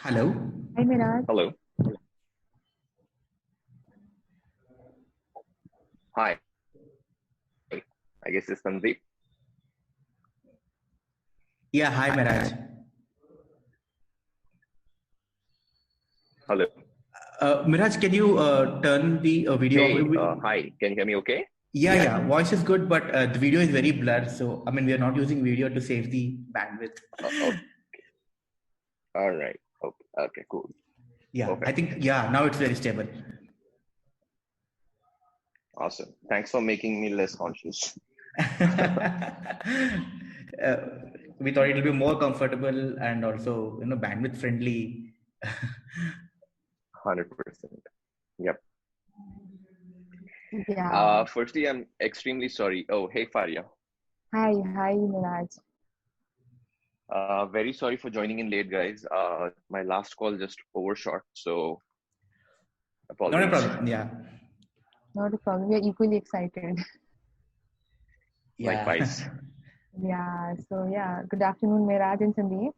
Hello. Hi, Meraj. Hello. Hi. I guess it's Sandeep. Yeah, hi, Meraj. Hello. Miraj, can you turn the video Hey, off? hi. Can you hear me okay? Yeah. Voice is good, but the video is very blurred. So, I mean, we are not using video to save the bandwidth. Okay. All right. Okay, cool. Yeah, I Perfect. think, now it's very stable. Awesome. Thanks for making me less conscious. We thought it will be more comfortable and also, bandwidth friendly. 100%. Yep. Yeah. Firstly, I'm extremely sorry. Oh, hey, Faria. Hi, Meraj. Very sorry for joining in late, guys. My last call just overshot, so Not a apologies. problem. Yeah. Not a problem. We are equally excited. Yeah. Likewise. Good afternoon, Meraj and Sandeep.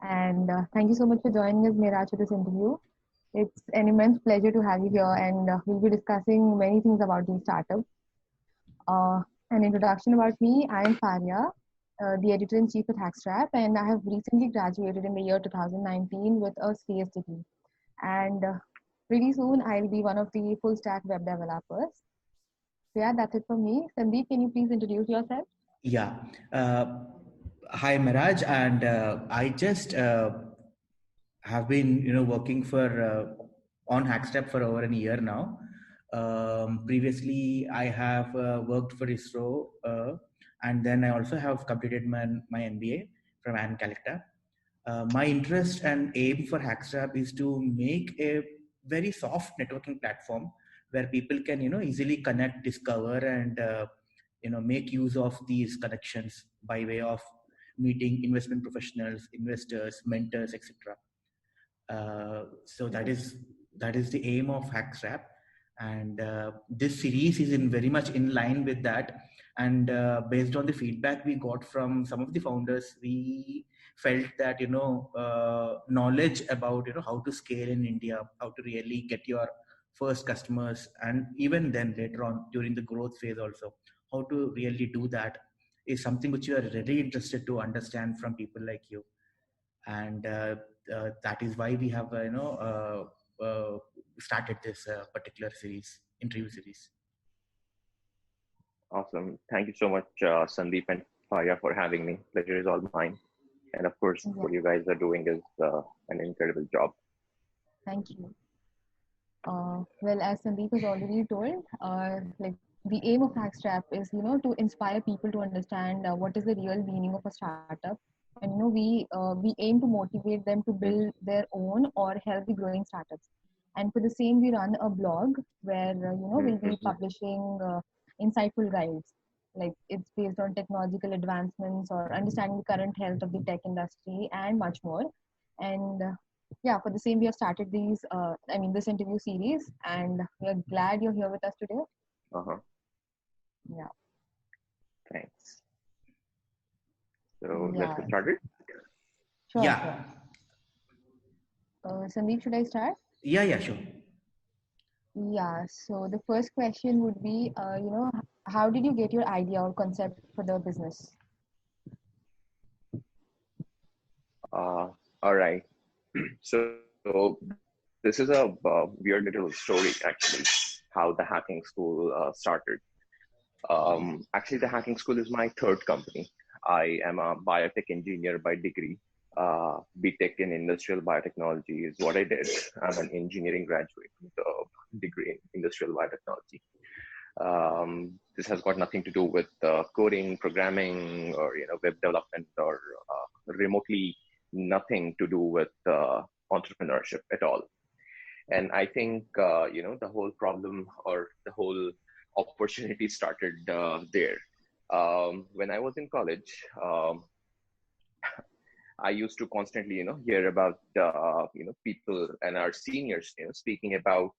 And thank you so much for joining us, Meraj, for this interview. It's an immense pleasure to have you here, and we'll be discussing many things about the startup. An introduction about me: I am Faria, the editor-in-chief at Hackstrap, and I have recently graduated in the year 2019 with a CS degree. And pretty soon, I'll be one of the full-stack web developers. So yeah, that's it for me. Sandeep, can you please introduce yourself? Yeah. Hi, Miraj. And I just have been, working on Hackstrap for over a year now. Previously, I have worked for ISRO, and then I also have completed my MBA from Ann Calcutta. My interest and aim for Hackstrap is to make a very soft networking platform where people can, easily connect, discover, and make use of these connections by way of meeting investment professionals, investors, mentors, etc. So that is the aim of Hackstrap, and this series is in very much in line with that. And based on the feedback we got from some of the founders, we felt that knowledge about how to scale in India, how to really get your first customers, and even then later on during the growth phase also, how to really do that is something which you are really interested to understand from people like you. And that is why we have started this particular interview series. Awesome. Thank you so much, Sandeep and Faria, for having me. Pleasure is all mine. And of course, what you guys are doing is an incredible job. Thank you. Well, as Sandeep has already told, like the aim of Hackstrap is, to inspire people to understand what is the real meaning of a startup, and we aim to motivate them to build their own or help the growing startups. And for the same, we run a blog where we'll be publishing insightful guides. Like it's based on technological advancements or understanding the current health of the tech industry and much more. And for the same, we have started this interview series, and we are glad you're here with us today. Yeah. Thanks. So let's get started. Sure. Yeah. Sandeep, should I start? Yeah, sure. Yeah. So the first question would be, how did you get your idea or concept for the business? All right. So this is a weird little story, actually, how the hacking school started. Actually, the hacking school is my third company. I am a biotech engineer by degree. BTech in industrial biotechnology is what I did. I'm an engineering graduate with a degree in industrial biotechnology. This has got nothing to do with coding, programming, or web development, or remotely nothing to do with entrepreneurship at all. And I think the whole problem or the whole opportunity started there. When I was in college, I used to constantly hear about people and our seniors speaking about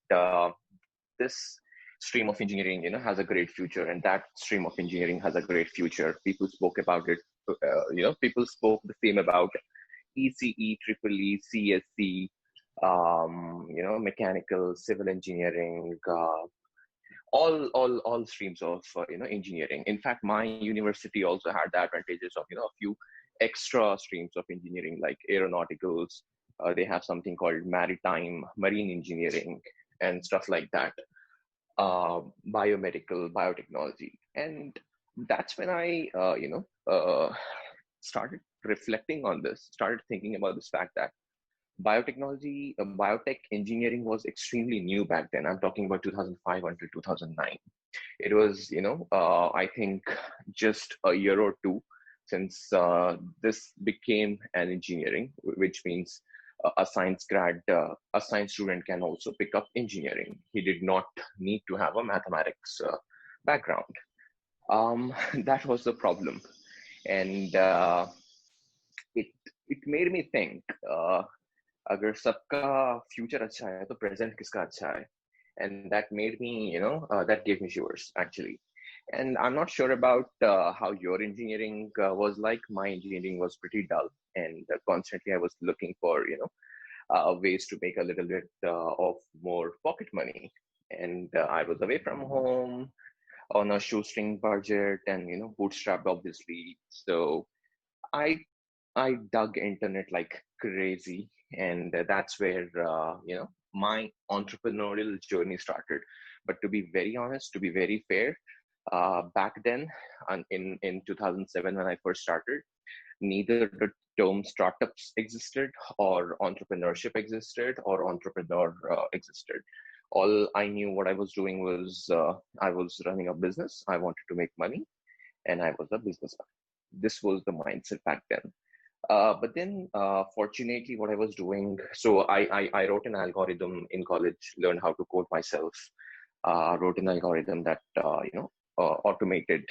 this stream of engineering has a great future, and that stream of engineering has a great future. People spoke about it. People spoke the same about ECE, Triple E, CSC, mechanical, civil engineering, all streams of engineering. In fact, my university also had the advantages of a few extra streams of engineering like aeronauticals. They have something called marine engineering and stuff like that. Biomedical, biotechnology, and that's when I started reflecting on this, started thinking about this fact that biotechnology, biotech engineering was extremely new back then. I'm talking about 2005 until 2009. It was, I think just a year or two since this became an engineering, which means a science grad, a science student can also pick up engineering. He did not need to have a mathematics background. That was the problem. And it made me think, अगर सबका future अच्छा है तो present किसका अच्छा है? And that made me, that gave me shivers actually. And I'm not sure about how your engineering was like. My engineering was pretty dull, and constantly I was looking for, ways to make a little bit of more pocket money. And I was away from home on a shoestring budget, and bootstrapped obviously. So I dug internet like crazy, and that's where my entrepreneurial journey started. But to be very honest, to be very fair, back then, in 2007 when I first started, neither the term startups existed, or entrepreneurship existed, or entrepreneur existed. All I knew what I was doing was I was running a business. I wanted to make money, and I was a businessman. This was the mindset back then. But then, fortunately, what I was doing, so I wrote an algorithm in college, learned how to code myself, wrote an algorithm that, automated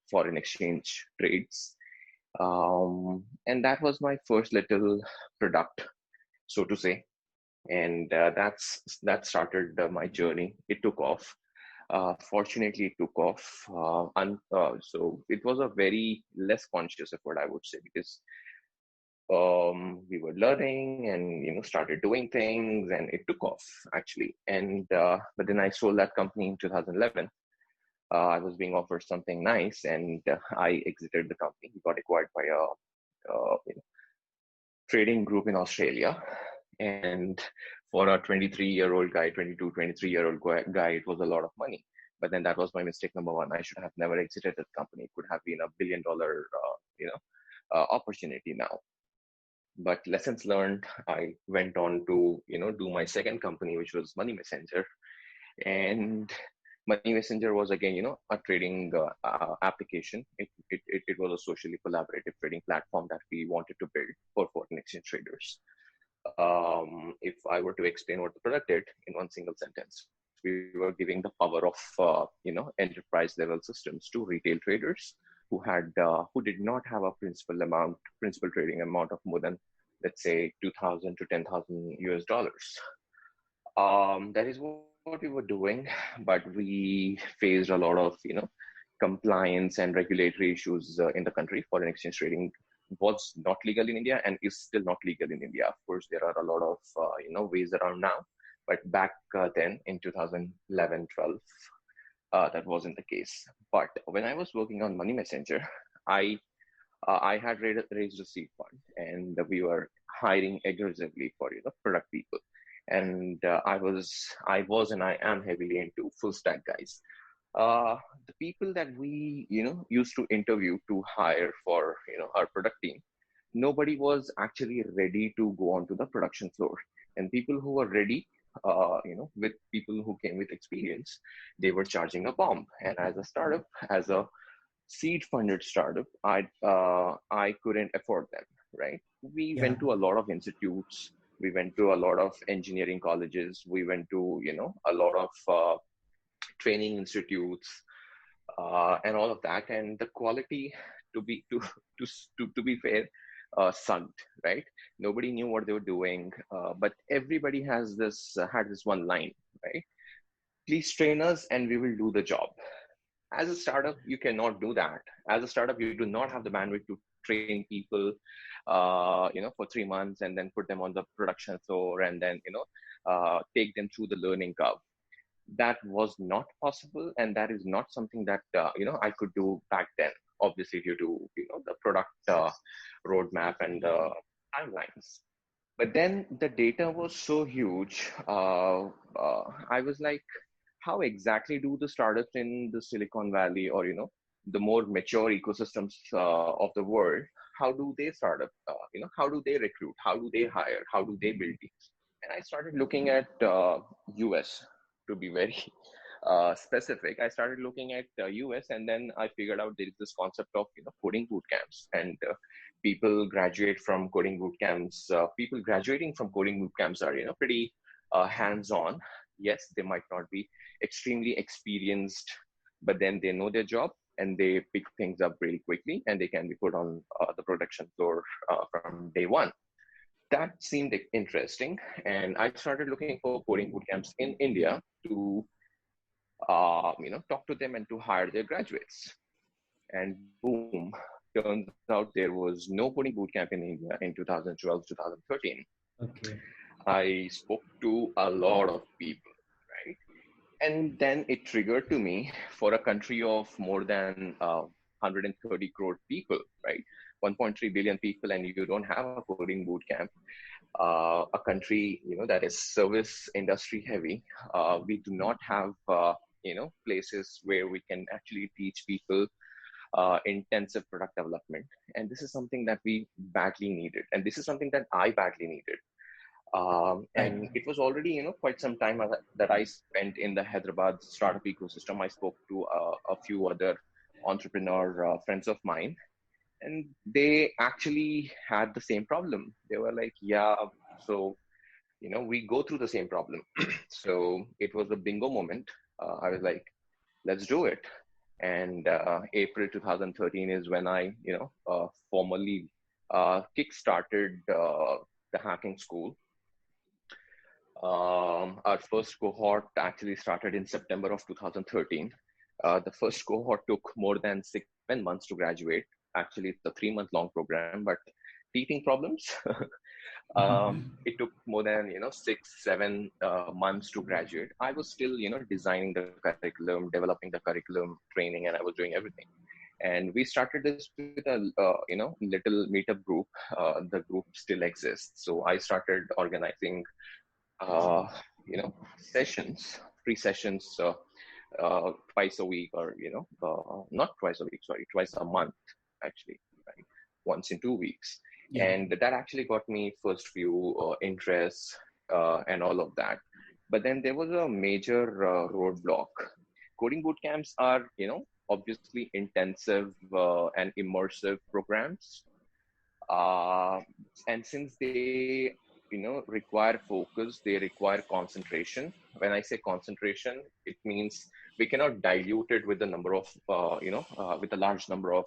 foreign exchange trades. And that was my first little product, so to say. And that started my journey. It took off. Fortunately, it took off. So it was a very less conscious effort, I would say, because we were learning and started doing things, and it took off actually. And but then I sold that company in 2011. I was being offered something nice, and I exited the company. We got acquired by a trading group in Australia. And for a 23-year-old guy, 22, 23-year-old guy, it was a lot of money. But then that was my mistake number one. I should have never exited that company. It could have been $1 billion, opportunity now. But lessons learned, I went on to do my second company, which was Money Messenger. And Money Messenger was again a trading application. It was a socially collaborative trading platform that we wanted to build for foreign exchange traders. If I were to explain what the product did in one single sentence, we were giving the power of enterprise level systems to retail traders who did not have a principal trading amount of more than, let's say, 2,000 to 10,000 US dollars. That is what we were doing, but we faced a lot of compliance and regulatory issues in the country. Foreign exchange trading was not legal in India and is still not legal in India. Of course, there are a lot of ways around now, but back then in 2011, 12, that wasn't the case. But when I was working on Money Messenger, I had raised a seed fund, and we were hiring aggressively for product people. And I was and I am heavily into full stack guys. The people that we used to interview to hire for our product team, nobody was actually ready to go onto the production floor. And people who were ready, with people who came with experience, they were charging a bomb. And as a startup, as a seed funded startup, I couldn't afford them, right? We went to a lot of institutes. We went to a lot of engineering colleges. We went to a lot of training institutes, and all of that. And the quality, to be fair, sucked, right? Nobody knew what they were doing, but everybody had this one line, right? Please train us and we will do the job. As a startup, you cannot do that. As a startup, you do not have the bandwidth to train people. for 3 months and then put them on the production floor and then, take them through the learning curve. That was not possible, and that is not something that I could do back then, obviously due to the product roadmap and timelines. But then the data was so huge. I was like, how exactly do the startups in the Silicon Valley or the more mature ecosystems of the world, how do they start up? How do they recruit? How do they hire? How do they build teams? And I started looking at US, to be very specific. I started looking at US, and then I figured out there is this concept of coding boot camps, and people graduate from coding boot camps. People graduating from coding boot camps are pretty hands-on. Yes, they might not be extremely experienced, but then they know their job and they pick things up really quickly, and they can be put on the production floor from day one. That seemed interesting, and I started looking for coding bootcamps in India to talk to them and to hire their graduates. And boom, turns out there was no coding bootcamp in India in 2012, 2013. Okay. I spoke to a lot of people, right? And then it triggered to me, for a country of more than 130 crore people, right? 1.3 billion people, and you don't have a coding boot camp. A country, that is service industry heavy. We do not have, places where we can actually teach people intensive product development. And this is something that we badly needed. And this is something that I badly needed. And it was already, quite some time that I spent in the Hyderabad startup ecosystem. I spoke to a few other entrepreneur friends of mine, and they actually had the same problem. They were like, yeah, so, we go through the same problem. So it was a bingo moment. I was like, let's do it. And April 2013 is when I, formally kickstarted the hacking school. Our first cohort actually started in September of 2013. The first cohort took more than 6-7 months to graduate. Actually, it's a 3-month long program, but teething problems. It took more than 6-7 months to graduate. I was still designing the curriculum, developing the curriculum, training, and I was doing everything. And we started this with a little meetup group. The group still exists, so I started organizing sessions, free sessions, twice a week, or not twice a week, sorry, twice a month, actually, right? Once in 2 weeks. Yeah. And that actually got me first few interests and all of that. But then there was a major roadblock. Coding boot camps are, obviously intensive and immersive programs. And since they require focus, they require concentration. When I say concentration, it means we cannot dilute it with the number of with a large number of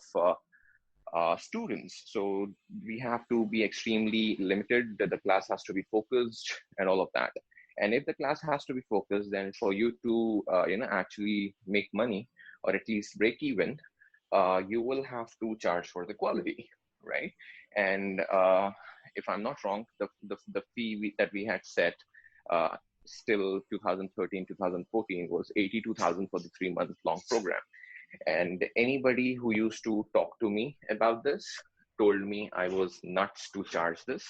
students. So we have to be extremely limited, that the class has to be focused and all of that. And if the class has to be focused, then for you to actually make money, or at least break even, you will have to charge for the quality, right? And if I'm not wrong, the fee that we had set still 2013, 2014 was 82,000 for the 3-month long program. And anybody who used to talk to me about this told me I was nuts to charge this,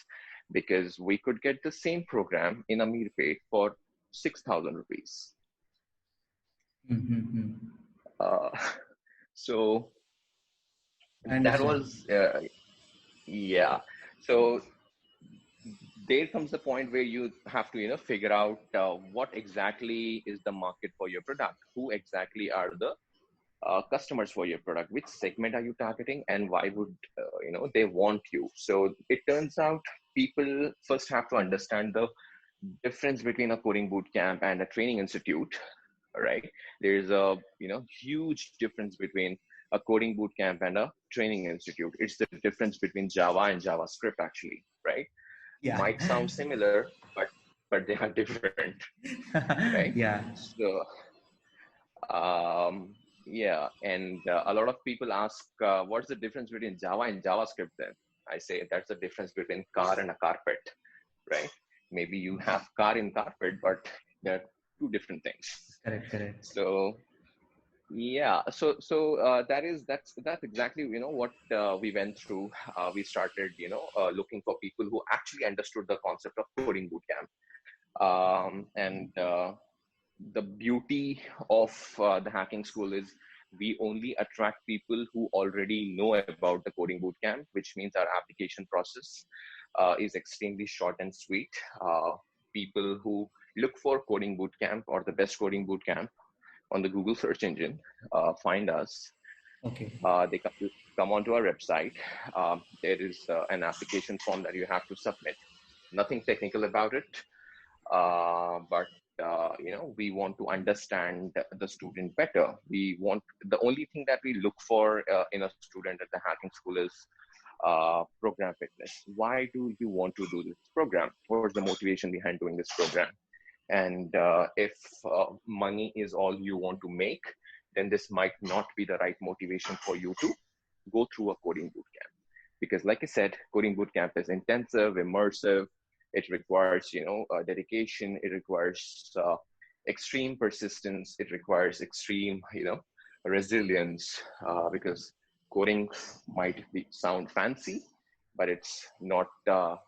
because we could get the same program in Amirpet for 6,000 rupees. Mm-hmm. So that was, yeah. So there comes the point where you have to, figure out what exactly is the market for your product, who exactly are the customers for your product, which segment are you targeting, and why would they want you. So it turns out people first have to understand the difference between a coding bootcamp and a training institute, right? There's a huge difference between a coding bootcamp and a training institute. It's the difference between Java and JavaScript, actually, right? Yeah. Might sound similar, but they are different, right? Yeah. So yeah, and a lot of people ask, what's the difference between Java and JavaScript then? I say that's the difference between car and a carpet, right? Maybe you have car in carpet, but they're two different things. Correct, correct. So yeah, that's exactly what we went through. We started looking for people who actually understood the concept of coding bootcamp, and the beauty of the hacking school is we only attract people who already know about the coding bootcamp, which means our application process is extremely short and sweet. People who look for coding bootcamp or the best coding bootcamp on the Google search engine find us. Okay. They come onto our website. There is an application form that you have to submit. Nothing technical about it, but we want to understand the student better. The only thing that we look for in a student at the hacking school is program fitness. Why do you want to do this program? What is the motivation behind doing this program? And if money is all you want to make, then this might not be the right motivation for you to go through a coding bootcamp. Because like I said, coding bootcamp is intensive, immersive. It requires, dedication. It requires extreme persistence. It requires extreme, resilience, because coding might sound fancy, but it's not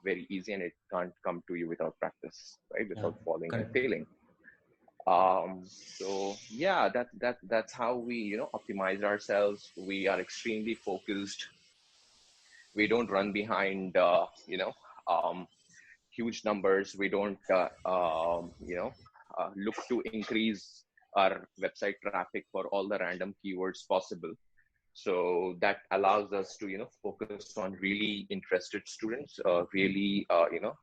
very easy, and it can't come to you without practice, right? Without falling and correct. failing. So yeah, that's how we optimize ourselves. We are extremely focused. We don't run behind huge numbers. We don't look to increase our website traffic for all the random keywords possible. So that allows us to focus on really interested students, really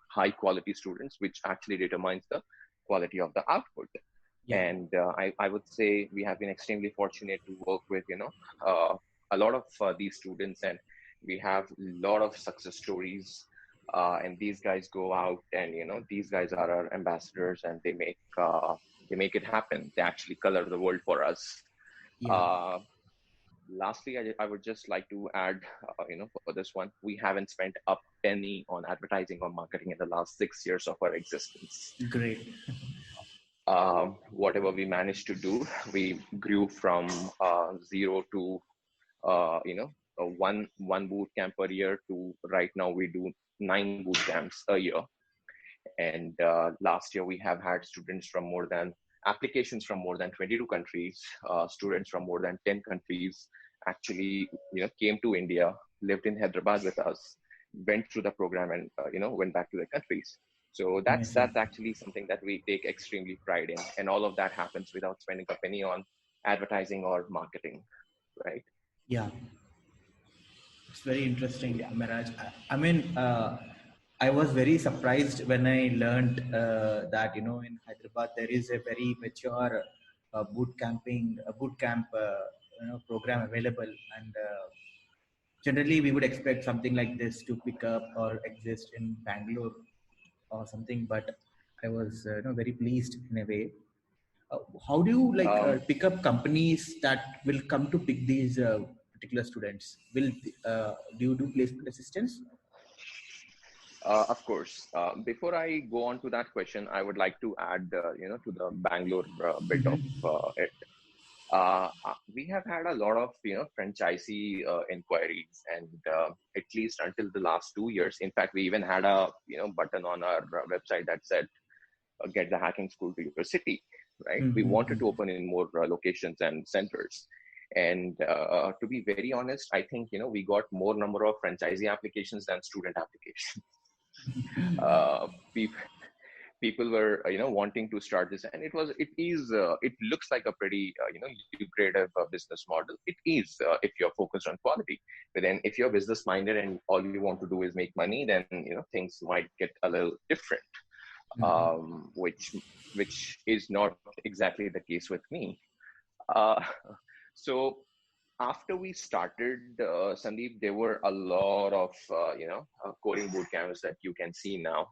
high quality students, which actually determines the quality of the output. Yeah. And I would say we have been extremely fortunate to work with a lot of these students, and we have a lot of success stories. And these guys go out, and these guys are our ambassadors, and they make it happen. They actually color the world for us. Yeah. Lastly, I would just like to add, for this one, we haven't spent a penny on advertising or marketing in the last 6 years of our existence. Great. Whatever we managed to do, we grew from zero to one boot camp per year to right now we do 9 boot camps a year. And last year we have had students from applications from more than 22 countries, students from more than 10 countries actually came to India, lived in Hyderabad with us, went through the program, and went back to their countries. So that's Amazing. actually something that we take extremely pride in, and all of that happens without spending a penny on advertising or marketing, right? Yeah. It's very interesting, Yeah. Miraj. I mean, I was very surprised when I learned that in Hyderabad there is a very mature boot camp program available, and generally we would expect something like this to pick up or exist in Bangalore or something. But I was very pleased in a way. How do you pick up companies that will come to pick these particular students? Do you do placement assistance? Of course. Before I go on to that question, I would like to add, to the Bangalore bit of it. We have had a lot of, franchisee inquiries, and at least until the last 2 years. In fact, we even had a, button on our website that said, "Get the hacking school to your city." Right? We wanted to open in more locations and centers. And to be very honest, I think we got more number of franchisee applications than student applications. People were wanting to start this, and it looks like a pretty lucrative business model. It is, if you're focused on quality. But then if you're business minded and all you want to do is make money, then things might get a little different, which is not exactly the case with me. uh, so after we started, Sandeep, there were a lot of coding boot camps that you can see now,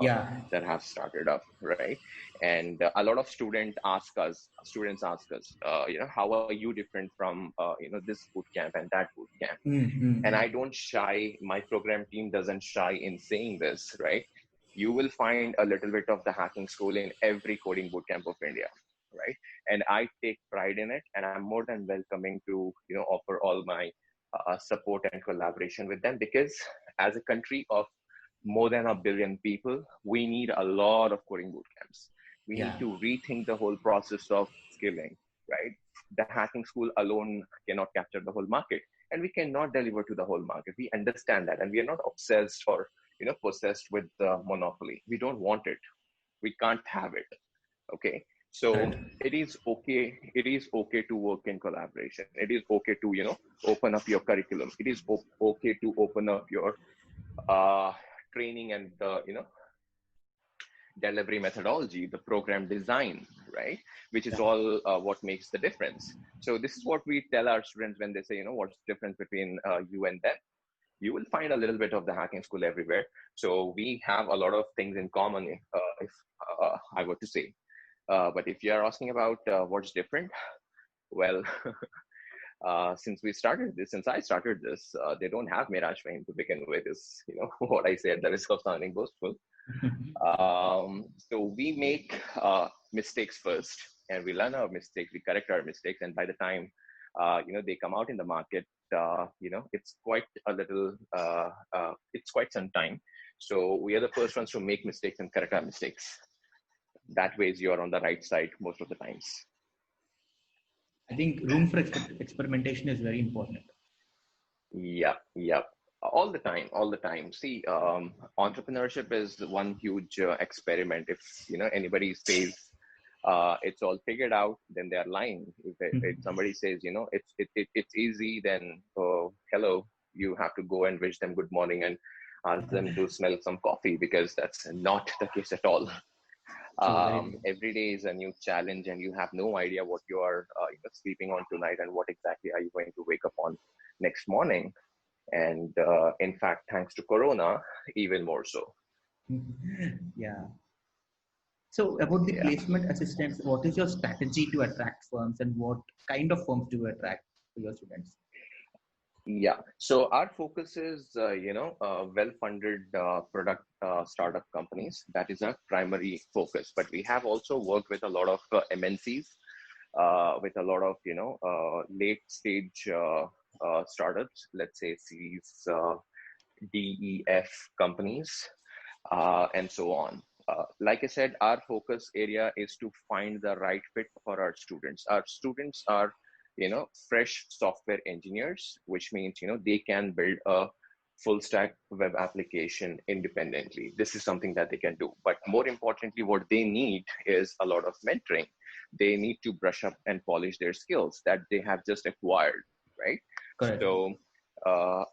Yeah, that have started up, right? And a lot of students ask us, how are you different from this boot camp and that boot camp? And I mm-hmm. don't shy. My program team doesn't shy in saying this, right? You will find a little bit of the hacking school in every coding bootcamp of India, right? And I take pride in it, and I'm more than welcoming to offer all my support and collaboration with them, because as a country of more than 1 billion people, we need a lot of coding bootcamps. We need Yeah, to rethink the whole process of skilling, right? The hacking school alone cannot capture the whole market, and we cannot deliver to the whole market. We understand that, and we are not obsessed or possessed with the monopoly. We don't want it. We can't have it. Okay. So correct. it is okay to work in collaboration. It is okay to open up your curriculum. It is okay to open up your uh, training and the delivery methodology, the program design, right? Which is Yeah, all what makes the difference. So this is what we tell our students when they say, what's the difference between you and them. You will find a little bit of the hacking school everywhere. So we have a lot of things in common, if I were to say. But if you are asking about what's different, well, since I started this, they don't have Meraj Faheem to begin with, is what I say at the risk of sounding boastful. So we make mistakes first, and we learn our mistakes, we correct our mistakes, and by the time they come out in the market, it's quite a little, it's quite some time. So we are the first ones to make mistakes and correct our mistakes. That way, you're on the right side most of the times. I think room for experimentation is very important. Yeah, yeah. All the time, all the time. See, entrepreneurship is one huge experiment. If anybody says it's all figured out, then they are lying. If somebody says it's easy, then hello, you have to go and wish them good morning and ask them to smell some coffee, because that's not the case at all. True, very true. Every day is a new challenge, and you have no idea what you are sleeping on tonight, and what exactly are you going to wake up on next morning. And in fact, thanks to Corona, even more so. Yeah. So about the Yeah. placement assistants, what is your strategy to attract firms, and what kind of firms do you attract for your students? Yeah. So our focus is, well-funded product startup companies. That is our primary focus. But we have also worked with a lot of MNCs, with a lot of, late stage startups, let's say Series DEF companies, and so on. Like I said, our focus area is to find the right fit for our students. Our students are, fresh software engineers, which means, they can build a full stack web application independently. This is something that they can do. But more importantly, what they need is a lot of mentoring. They need to brush up and polish their skills that they have just acquired, right? Correct. So, uh,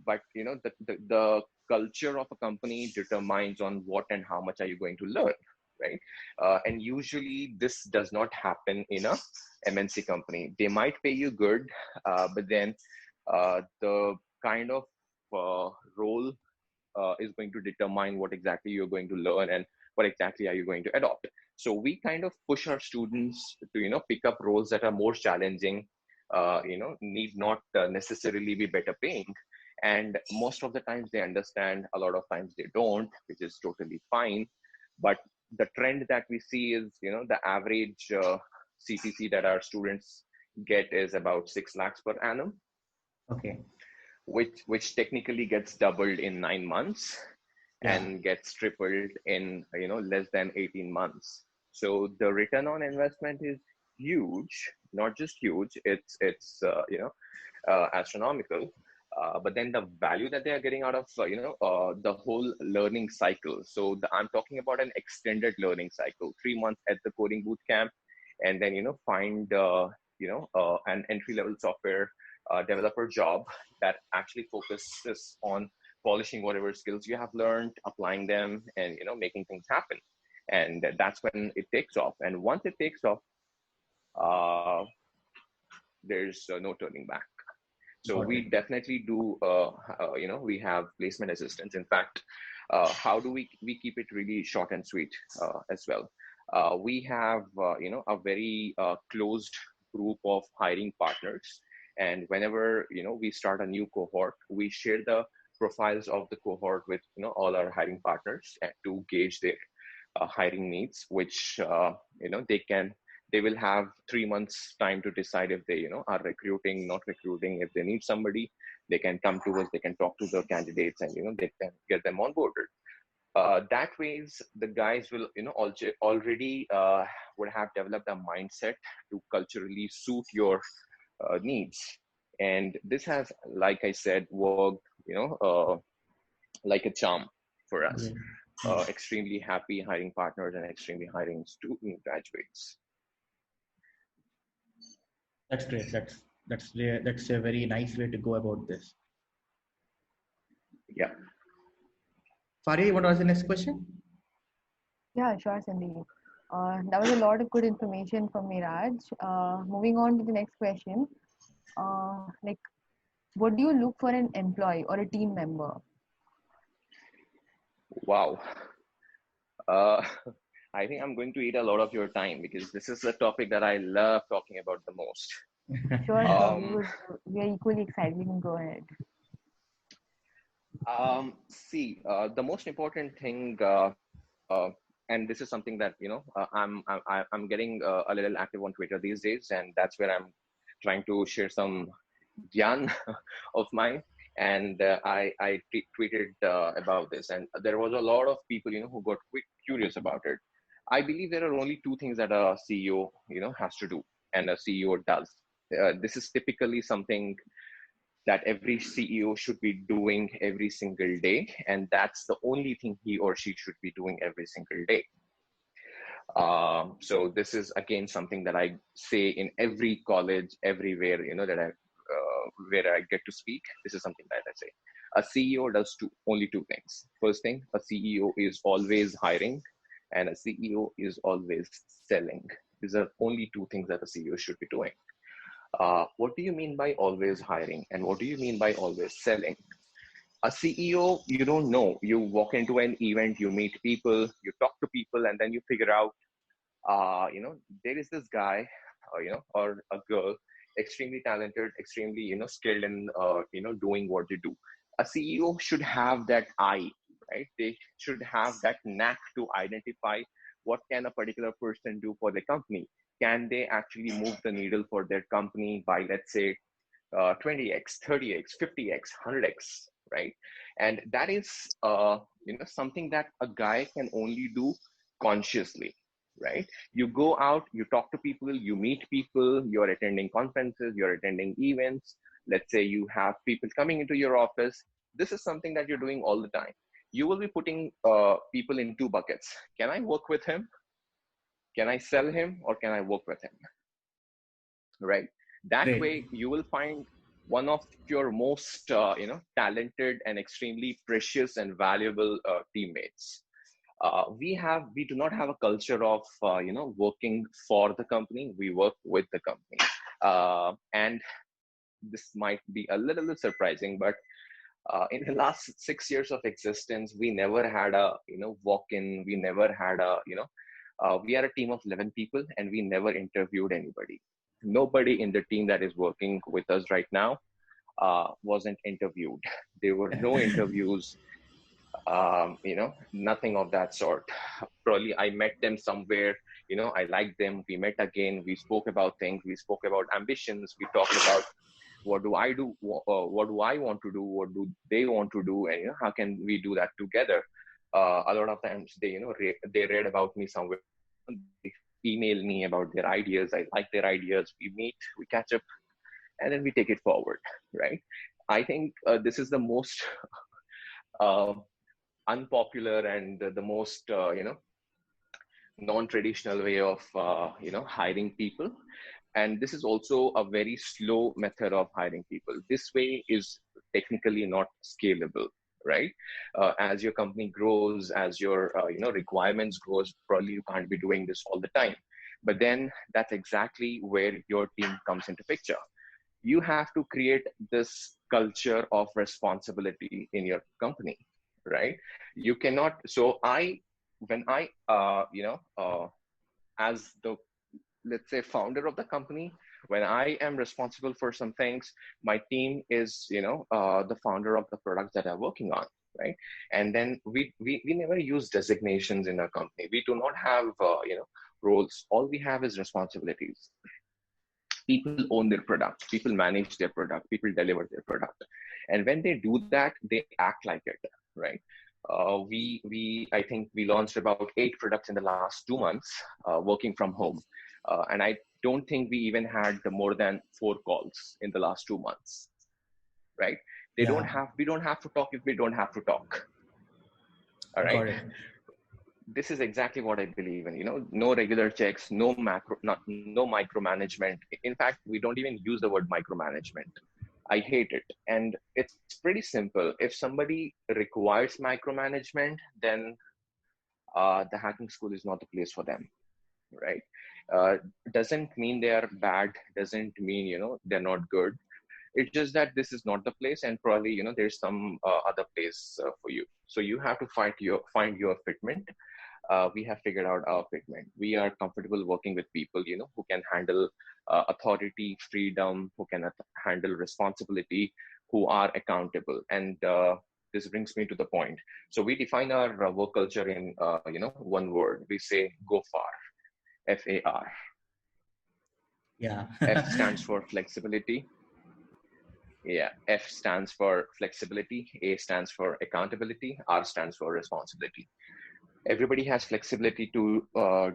but the culture of a company determines on what and how much are you going to learn, right? And usually this does not happen in a MNC company. They might pay you good, but then the kind of role is going to determine what exactly you're going to learn and what exactly are you going to adopt. So we kind of push our students to pick up roles that are more challenging, need not necessarily be better paying. And most of the times they understand, a lot of times they don't, which is totally fine. But the trend that we see is, the average CTC that our students get is about 6 lakhs per annum, Okay. which technically gets doubled in 9 months Yeah. and gets tripled in less than 18 months. So the return on investment is huge, not just huge, it's astronomical. But then the value that they are getting out of the whole learning cycle. So I'm talking about an extended learning cycle, 3 months at the coding boot camp, and then find an entry level software developer job that actually focuses on polishing whatever skills you have learned, applying them, and making things happen. And that's when it takes off. And once it takes off, uh, there's no turning back. So Got it. we definitely do, we have placement assistance. In fact, how do we keep it really short and sweet as well? We have, a very closed group of hiring partners. And whenever, we start a new cohort, we share the profiles of the cohort with, all our hiring partners to gauge their hiring needs, which, they will have 3 months time to decide if they, are recruiting, not recruiting. If they need somebody, they can come to us, they can talk to the candidates, and, they can get them onboarded. That ways, the guys will, already would have developed a mindset to culturally suit your needs. And this has, like I said, worked, like a charm for us. Great. Extremely happy hiring partners and extremely hiring student graduates. That's great. That's a very nice way to go about this. Yeah. Faria, what was the next question? Yeah, sure, Sandeep. That was a lot of good information from Miraj. Moving on to the next question. Like, what do you look for an employee or a team member? Wow. Uh, I think I'm going to eat a lot of your time because this is the topic that I love talking about the most. Sure, Um, we are equally excited. You can go ahead. See, the most important thing, and this is something that I'm getting a little active on Twitter these days, and that's where I'm trying to share some gyan of mine. And I tweeted about this, and there was a lot of people who got curious about it. I believe there are only two things that a CEO has to do, and a CEO does. This is typically something that every CEO should be doing every single day, and that's the only thing he or she should be doing every single day. So this is again something that I say in every college, everywhere that I where I get to speak. This is something that I say. A CEO does only two things. First thing, a CEO is always hiring, and a CEO is always selling. These are only two things that a CEO should be doing. What do you mean by always hiring, and what do you mean by always selling? A CEO, you don't know. You walk into an event, you meet people, you talk to people, and then you figure out, there is this guy, or a girl, extremely talented, extremely, skilled in, doing what they do. A CEO should have that eye, right? They should have that knack to identify what can a particular person do for the company. Can they actually move the needle for their company by, let's say, 20x, 30x, 50x, 100x, right? And that is, something that a guy can only do consciously, right? You go out, you talk to people, you meet people, you're attending conferences, you're attending events. Let's say you have people coming into your office. This is something that you're doing all the time. You will be putting people in two buckets. Can I work with him? Can I sell him, or can I work with him? Right? That Great. way, you will find one of your most, talented and extremely precious and valuable teammates. We do not have a culture of, working for the company. We work with the company. And this might be a little bit surprising, but in the last 6 years of existence, we never had a, walk-in. We never had a, we are a team of 11 people, and we never interviewed anybody. Nobody in the team that is working with us right now wasn't interviewed. There were no interviews, nothing of that sort. Probably I met them somewhere, I liked them. We met again. We spoke about things. We spoke about ambitions. We talked about what do I do? What do I want to do? What do they want to do? And how can we do that together? A lot of times they, they read about me somewhere. They email me about their ideas. I like their ideas. We meet, we catch up, and then we take it forward, right? I think this is the most unpopular and the most, non-traditional way of, hiring people. And this is also a very slow method of hiring people. This way is technically not scalable, right? As your company grows, as your requirements grows, probably you can't be doing this all the time. But then that's exactly where your team comes into picture. you have to create this culture of responsibility in your company, right? You cannot. So when I, as the, let's say, founder of the company, when I am responsible for some things, my team is, the founder of the products that I'm working on, right? And then we never use designations in our company. We do not have, roles. All we have is responsibilities. People own their product, people manage their product, people deliver their product. And when they do that, they act like it, right? I think we launched about 8 products in the last 2 months, working from home. And I don't think we even had more than 4 calls in the last 2 months, right? Yeah, We don't have to talk if we don't have to talk. All right. got it. This is exactly what I believe in. No regular checks, no micromanagement. In fact, we don't even use the word micromanagement. I hate it. And it's pretty simple. If somebody requires micromanagement, then the hacking school is not the place for them, right? Doesn't mean they are bad, doesn't mean, they're not good. It's just that this is not the place, and probably, there's some other place for you. So you have to find your fitment. We have figured out our fitment. We are comfortable working with people, who can handle authority, freedom, who can handle responsibility, who are accountable. And this brings me to the point. So we define our work culture in, one word. We say, go far, FAR. Yeah. F stands for flexibility. Yeah, F stands for flexibility, A stands for accountability, R stands for responsibility. Everybody has flexibility to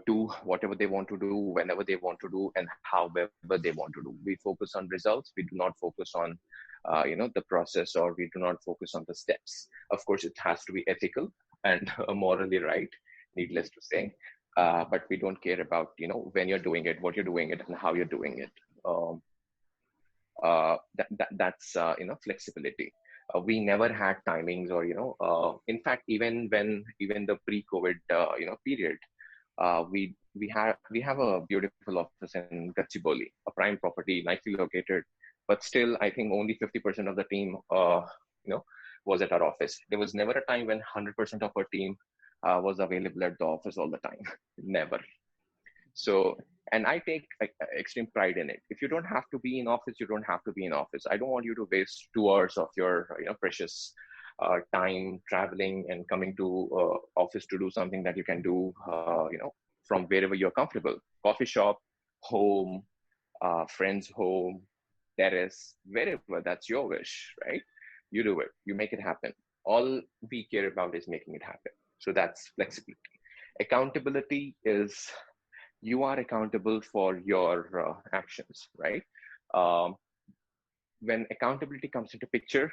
do whatever they want to do, whenever they want to do, and however they want to do. We focus on results. We do not focus on, the process, or we do not focus on the steps. Of course, it has to be ethical and morally right, needless to say. But we don't care about, when you're doing it, what you're doing it, and how you're doing it. That's flexibility. We never had timings, or in fact, even the pre-COVID period, we have a beautiful office in Gachibowli, a prime property, nicely located, but still I think only 50% of the team was at our office. There was never a time when 100% of our team was available at the office all the time. Never. So, and I take extreme pride in it. If you don't have to be in office, you don't have to be in office. I don't want you to waste 2 hours of your precious time traveling and coming to office to do something that you can do from wherever you're comfortable. Coffee shop, home, friend's home, terrace, wherever. That's your wish, right? You do it. You make it happen. All we care about is making it happen. So that's flexibility. Accountability is, you are accountable for your actions, right? Um, when accountability comes into picture,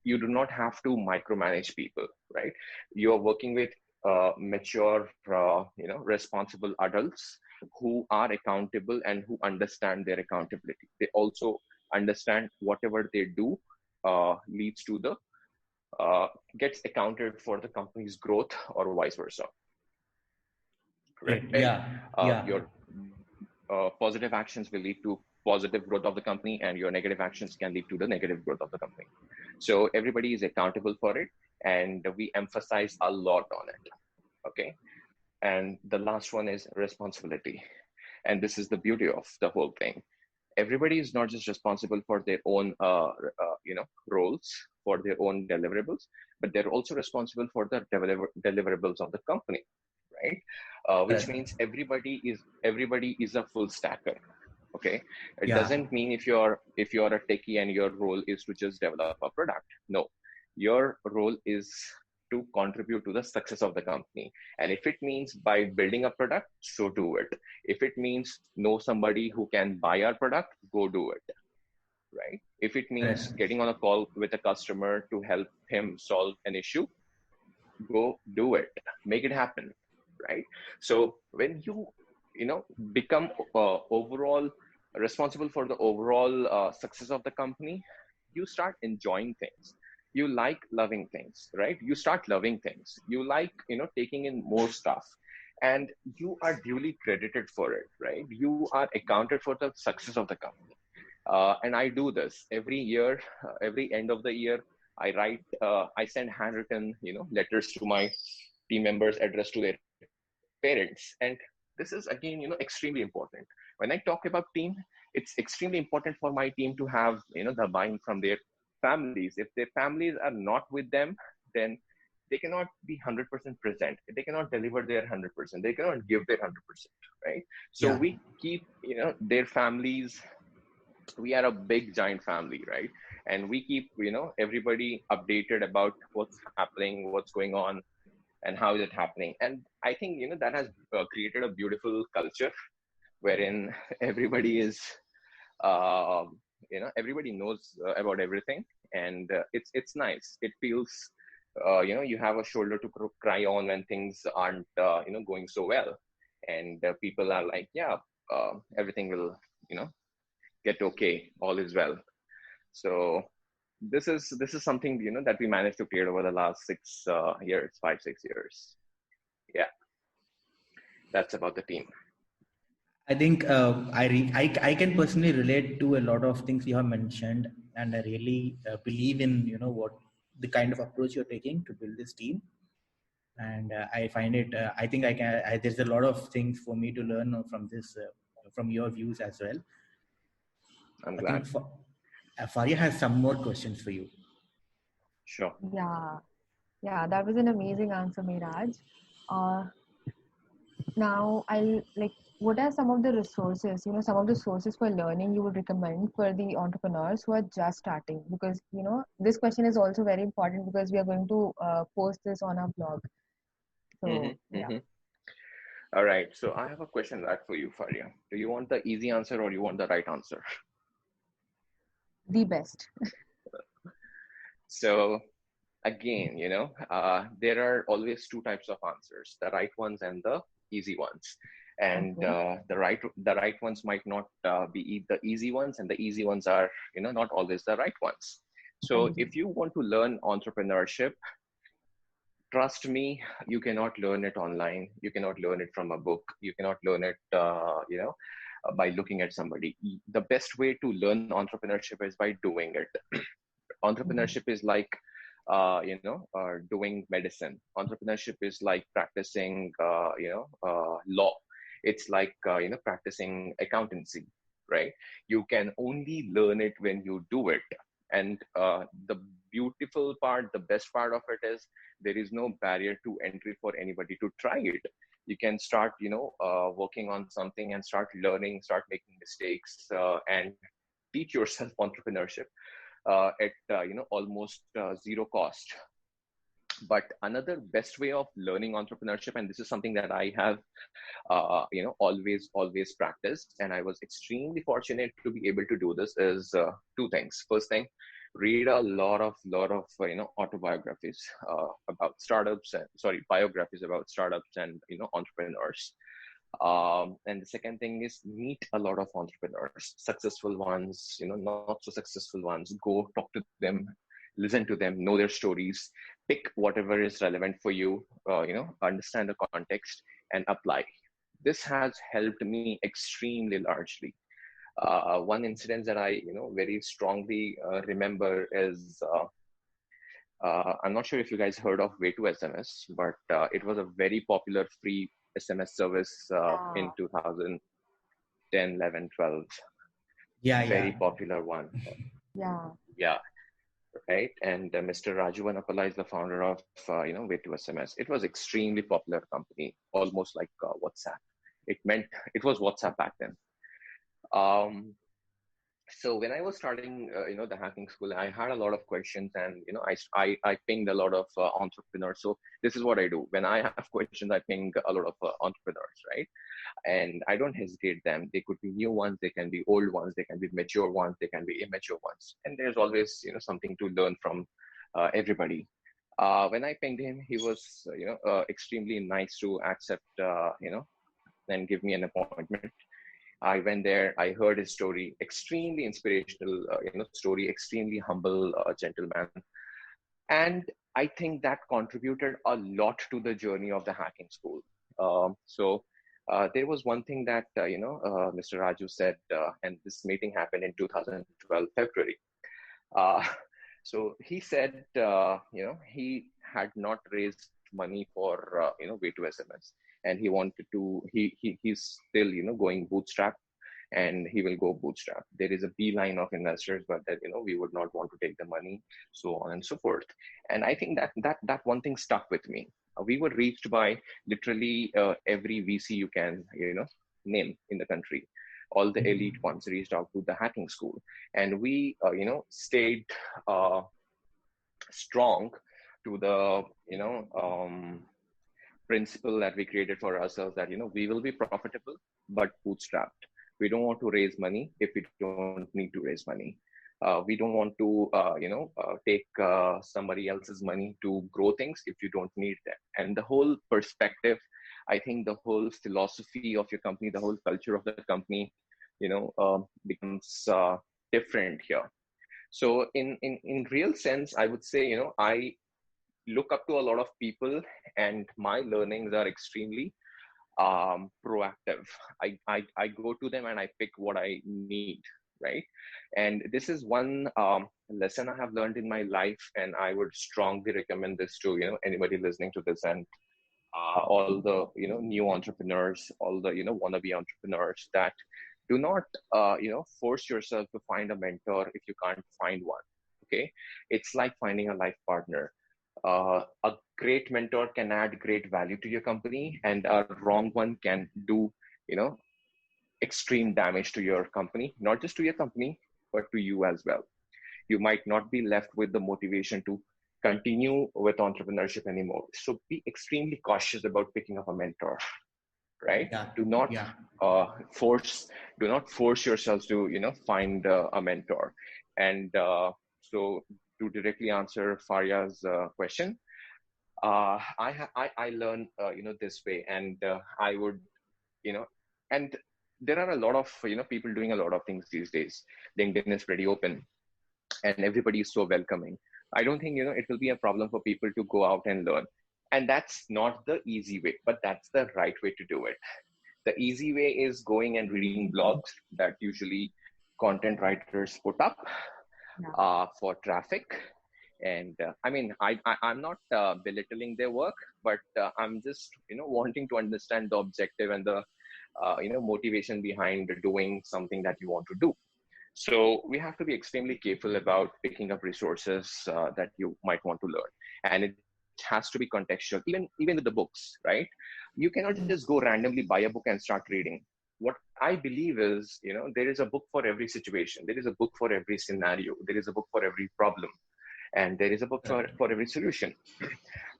you do not have to micromanage people, right? You are working with mature, responsible adults who are accountable and who understand their accountability. They also understand whatever they do leads to the gets accounted for the company's growth, or vice versa. Great. Right? Yeah. Your positive actions will lead to positive growth of the company, and your negative actions can lead to the negative growth of the company. So everybody is accountable for it, and we emphasize a lot on it. Okay. And the last one is responsibility. And this is the beauty of the whole thing. Everybody is not just responsible for their own, roles, for their own deliverables, but they're also responsible for the deliverables of the company, right? Which Correct. means everybody is a full stacker. Okay, it Yeah. doesn't mean if you're a techie and your role is to just develop a product. No, your role is to contribute to the success of the company. And if it means by building a product, so do it. If it means know somebody who can buy our product, go do it, right? If it means Correct. getting on a call with a customer to help him solve an issue, go do it. Make it happen, right? So when you become overall responsible for the overall success of the company, you start enjoying things. You like loving things, right? You start loving things. You like taking in more stuff, and you are duly credited for it, right? You are accounted for the success of the company. And I do this every year, every end of the year. I send handwritten, letters to my team members addressed to their parents. And this is again, extremely important. When I talk about team, it's extremely important for my team to have, the buy-in from their families. If their families are not with them, then they cannot be 100% present. They cannot deliver their 100%. They cannot give their 100%, right? So Yeah. we keep, their families. We are a big giant family, right? And we keep, everybody updated about what's happening, what's going on, and how is it happening. And I think, that has created a beautiful culture wherein everybody is, uh, everybody knows about everything, and it's nice. It feels, you have a shoulder to cry on when things aren't, going so well, and people are like, yeah, everything will, get okay, all is well. So this is something, that we managed to create over the last 6 years, 5 6 years. Yeah, that's about the team. I think I can personally relate to a lot of things you have mentioned, and I really believe in what the kind of approach you're taking to build this team. And I find it. I think I can. There's a lot of things for me to learn from this, from your views as well. I'm I glad. think Faria has some more questions for you. Sure. Yeah, yeah, that was an amazing answer, Miraj. Uh, Now, I'll like, what are some of the resources, some of the sources for learning you would recommend for the entrepreneurs who are just starting? Because, this question is also very important because we are going to post this on our blog. So, Mm-hmm, yeah, mm-hmm. All right. So I have a question right for you, Faria. Do you want the easy answer or you want the right answer? the best. So again, there are always two types of answers: the right ones and the easy ones. And Okay. the right ones might not be the easy ones, and the easy ones are, not always the right ones. So Agree. if you want to learn entrepreneurship, trust me, you cannot learn it online. You cannot learn it from a book. You cannot learn it, by looking at somebody. The best way to learn entrepreneurship is by doing it. Mhm. Entrepreneurship is like, doing medicine. Entrepreneurship is like practicing, law. It's like, practicing accountancy, right? You can only learn it when you do it. And the beautiful part, the best part of it is there is no barrier to entry for anybody to try it. You can start, working on something and start learning, start making mistakes, and teach yourself entrepreneurship at almost zero cost. But another best way of learning entrepreneurship, and this is something that I have always practiced, and I was extremely fortunate to be able to do this, is two things. First thing, read a lot of autobiographies about startups, and sorry, biographies about startups and entrepreneurs. And the second thing is meet a lot of entrepreneurs, successful ones, not so successful ones. Go talk to them, listen to them, know their stories, pick whatever is relevant for you, understand the context and apply. This has helped me extremely largely. One incident that I, very strongly remember is, I'm not sure if you guys heard of Way to SMS, but it was a very popular free SMS service Yeah. in 2010, 11, 12. Yeah, Very yeah, popular one. Yeah. Yeah, right. And Mr. Raju Vanapala is the founder of, Way to SMS. It was extremely popular company, almost like WhatsApp. It was WhatsApp back then. Um, so when I was starting, the hacking school, I had a lot of questions, and I pinged a lot of entrepreneurs. So this is what I do when I have questions. I ping a lot of entrepreneurs, right? And I don't hesitate them. They could be new ones, they can be old ones, they can be mature ones, they can be immature ones, and there's always something to learn from everybody. When I pinged him, he was extremely nice to accept, and give me an appointment. I went there. I heard his story. Extremely inspirational, story. Extremely humble gentleman, and I think that contributed a lot to the journey of the hacking school. So there was one thing that Mr. Raju said, and this meeting happened in 2012 February. Uh, so he said, he had not raised money for way to SMS, and he wanted to. He's still going bootstrap, and he will go bootstrap. There is a beeline of investors, but that we would not want to take the money, so on and so forth. And I think that one thing stuck with me. We were reached by literally every VC you can name in the country. All the elite ones reached out to the hacking school, and we stayed strong to the principle that we created for ourselves, that we will be profitable but bootstrapped. We don't want to raise money if we don't need to raise money. We don't want to take somebody else's money to grow things if you don't need them. And the whole perspective, I think the whole philosophy of your company, the whole culture of the company becomes different here. So in real sense, I would say I look up to a lot of people, and my learnings are extremely proactive. I go to them and I pick what I need, right? And this is one lesson I have learned in my life, and I would strongly recommend this to anybody listening to this, and all the new entrepreneurs, all the wannabe entrepreneurs, that do not force yourself to find a mentor if you can't find one. Okay, it's like finding a life partner. A great mentor can add great value to your company, and a wrong one can do extreme damage to your company, not just to your company but to you as well. You might not be left with the motivation to continue with entrepreneurship anymore. So be extremely cautious about picking up a mentor, right? Yeah. Do not force yourselves to find a mentor. And so to directly answer Farya's question, I learn this way, and I would and there are a lot of people doing a lot of things these days. LinkedIn is pretty open, and everybody is so welcoming. I don't think it will be a problem for people to go out and learn. And that's not the easy way, but that's the right way to do it. The easy way is going and reading blogs that usually content writers put up for traffic. And I'm not belittling their work, but I'm just wanting to understand the objective and the motivation behind doing something that you want to do. So we have to be extremely careful about picking up resources that you might want to learn, and it has to be contextual. Even with the books, right? You cannot just go randomly buy a book and start reading. What I believe is, there is a book for every situation. There is a book for every scenario. There is a book for every problem, and there is a book for every solution.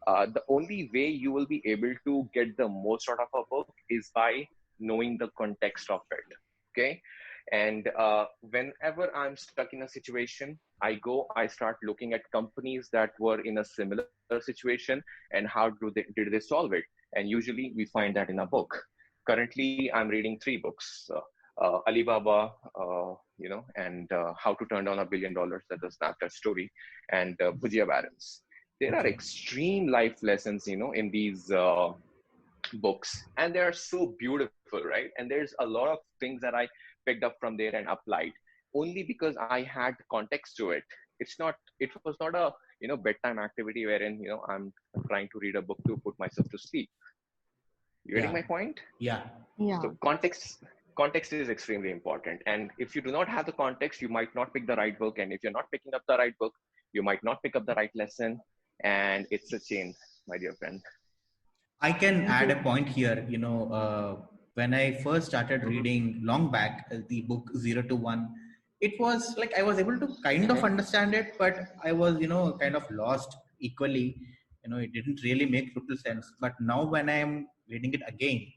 The only way you will be able to get the most out of a book is by knowing the context of it. Okay. And whenever I'm stuck in a situation, I start looking at companies that were in a similar situation, and how did they solve it? And usually we find that in a book. Currently, I'm reading 3 books: Alibaba, and How to Turn Down $1 Billion, that's the Snapchat story, and Bhujia Barons. There are extreme life lessons, in these books, and they are so beautiful, right? And there's a lot of things that I picked up from there and applied, only because I had context to it. It was not a bedtime activity wherein I'm trying to read a book to put myself to sleep. You getting my point? Yeah. So context is extremely important, and if you do not have the context, you might not pick the right book, and if you're not picking up the right book, you might not pick up the right lesson, and it's a chain, my dear friend. I can add a point here. When I first started reading long back, the book 0 to 1, it was like I was able to kind of understand it, but I was, kind of lost equally. It didn't really make total sense. But now when I'm reading it again,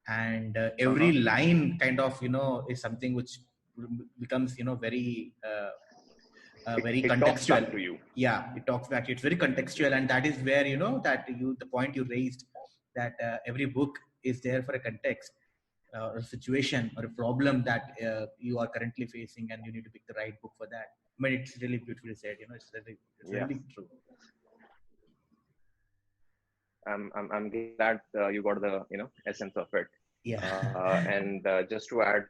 and every line kind of, is something which becomes, very it contextual. talks back to you. Yeah, it talks back. It's very contextual, and that is where the point you raised, that every book is there for a context, or a situation, or a problem that you are currently facing, and you need to pick the right book for that. I mean, it's really beautifully said. It's really true. I'm glad you got the essence of it. Yeah. And just to add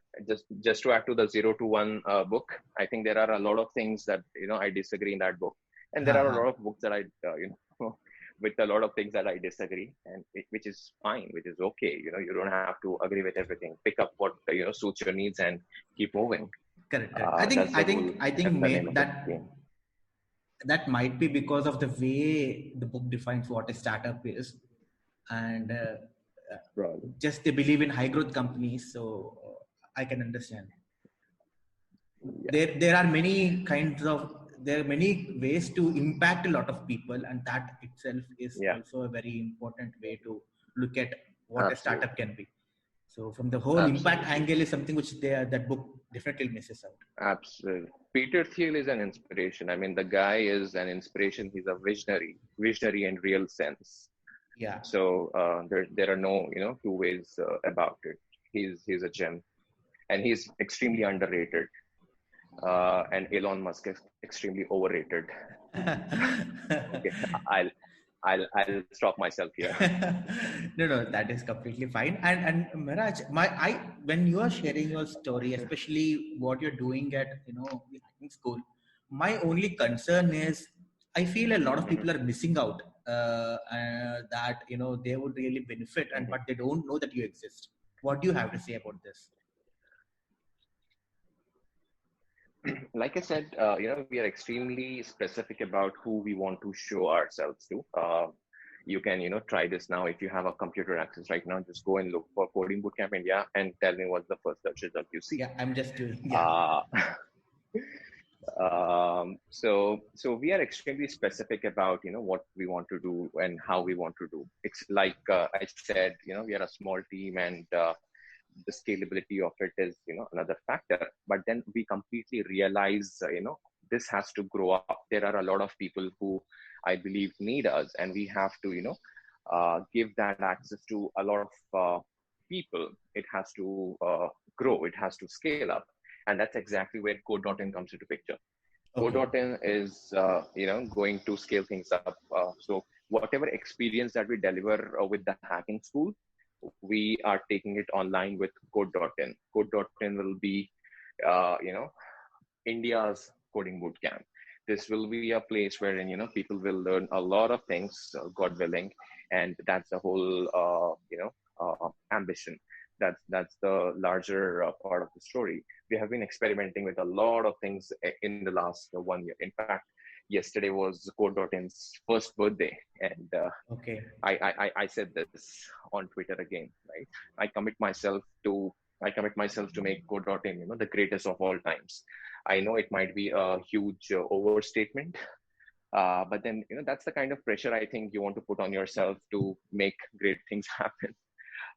to the 0 to 1 book, I think there are a lot of things that I disagree in that book, and there are a Haha. lot of books that I with a lot of things that I disagree, and which is fine, which is okay. You don't have to agree with everything. Pick up what suits your needs and keep moving. Correct, correct. I That's think, the I whole. think, I think That's the name of the that game. that might be because of the way the book defines what a startup is, and Probably. just they believe in high growth companies. So I can understand. Yeah, There are many kinds of, there are many ways to impact a lot of people, and that itself is yeah, also a very important way to look at what a startup absolutely, can be. So from the whole impact absolutely. angle is something which that book definitely misses out. Absolutely. Peter Thiel is an inspiration. I mean, the guy is an inspiration. He's a visionary in real sense. Yeah. So there are no two ways about it. He's a gem, and he's extremely underrated. And Elon Musk is extremely overrated. Okay, I'll I'll stop myself here. No, no, that is completely fine. And Miraj, when you are sharing your story, especially what you're doing at the hacking school, my only concern is I feel a lot of Mhm, people are missing out. That they would really benefit, and mhm. but they don't know that you exist. What do you have to say about this? Like I said, we are extremely specific about who we want to show ourselves to. You can, try this now. If you have a computer access right now, just go and look for Coding Bootcamp India and tell me what's the first search result you see. Yeah, I'm just doing. Yeah. Uh, so we are extremely specific about what we want to do and how we want to do. It's like I said, we are a small team, and the scalability of it is another factor. But then we completely realize this has to grow up. There are a lot of people who I believe need us, and we have to give that access to a lot of people. It has to grow, it has to scale up, and that's exactly where code.in comes into picture. Okay. Code.in is going to scale things up. So whatever experience that we deliver with the hacking school, we are taking it online with code.in. Code.in will be India's coding bootcamp. This will be a place wherein people will learn a lot of things, God willing, and that's the whole ambition. That's the larger part of the story. We have been experimenting with a lot of things in the last 1 year. In fact, yesterday was code.in's first birthday, and Okay. I said this on Twitter again, right? I commit myself to I commit myself to make code.in, the greatest of all times. I know it might be a huge overstatement, but then that's the kind of pressure I think you want to put on yourself to make great things happen.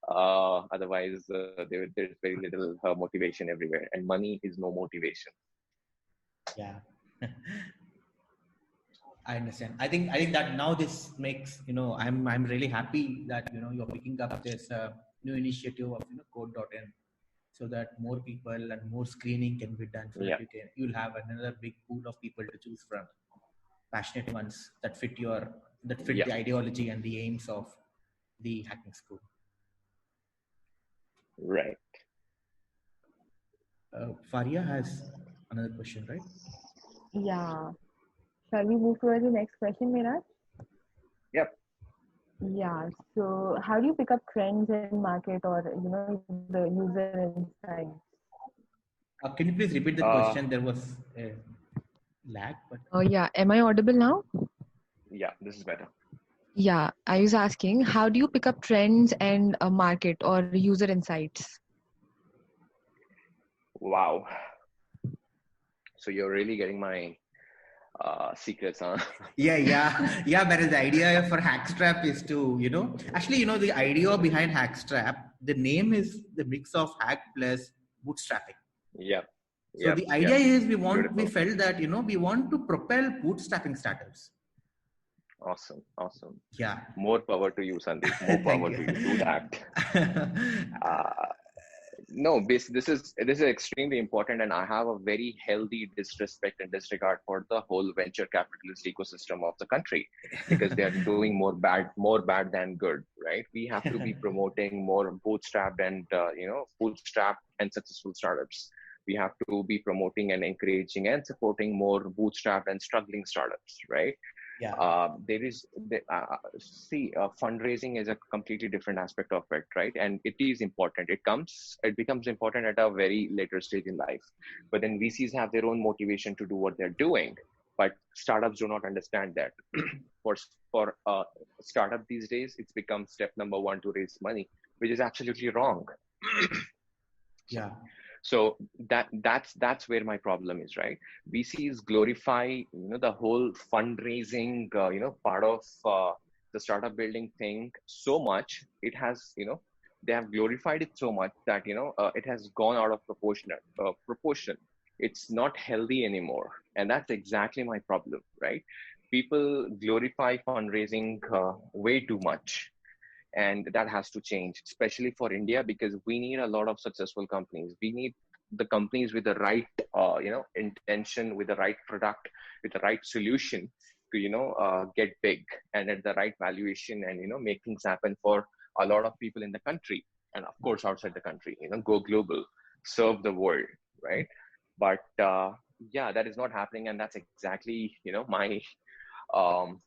Otherwise, there's very little motivation everywhere, and money is no motivation. Yeah. I understand. I think that now this makes I'm really happy that you're picking up this new initiative of code.in, so that more people and more screening can be done, so that Yeah, you'll have another big pool of people to choose from, passionate ones that fit yeah, the ideology and the aims of the hacking school. right. Faria has another question, right? Yeah. Shall we move towards the next question, Miraj? Yep. Yeah. So, how do you pick up trends in market or the user insights? Can you please repeat that Uh, question? There was a lag, but Oh yeah. Am I audible now? yeah, this is better. Yeah. I was asking, how do you pick up trends and market or user insights? Wow. So you're really getting my secrets, huh? yeah. But the idea for Hackstrap is to actually the idea behind Hackstrap. The name is the mix of hack plus bootstrapping. Yep, So yep, the idea yep. is we Beautiful. felt that we want to propel bootstrapping startups. Awesome, awesome. Yeah. More power to you, Sandeep. More Thank power you. to you. Do that. Uh, No, this is extremely important, and I have a very healthy disrespect and disregard for the whole venture capitalist ecosystem of the country, because they are doing more bad than good, right? We have to be promoting more bootstrapped and bootstrapped and successful startups. We have to be promoting and encouraging and supporting more bootstrapped and struggling startups, right? Yeah, There is see, fundraising is a completely different aspect of it, right? And it is important. It becomes important at a very later stage in life, but then VCs have their own motivation to do what they're doing, but startups do not understand that. for for startup these days, it's become step number one to raise money, which is absolutely wrong. yeah, So that's where my problem is, right? VCs glorify, the whole fundraising, part of the startup building thing so much. It has, they have glorified it so much that it has gone out of proportion. It's not healthy anymore, and that's exactly my problem, right? People glorify fundraising way too much, and that has to change, especially for India, because we need a lot of successful companies. We need the companies with the right intention, with the right product, with the right solution to get big and at the right valuation, and make things happen for a lot of people in the country, and of course outside the country, go global, serve the world, right? But yeah, that is not happening, and that's exactly my um,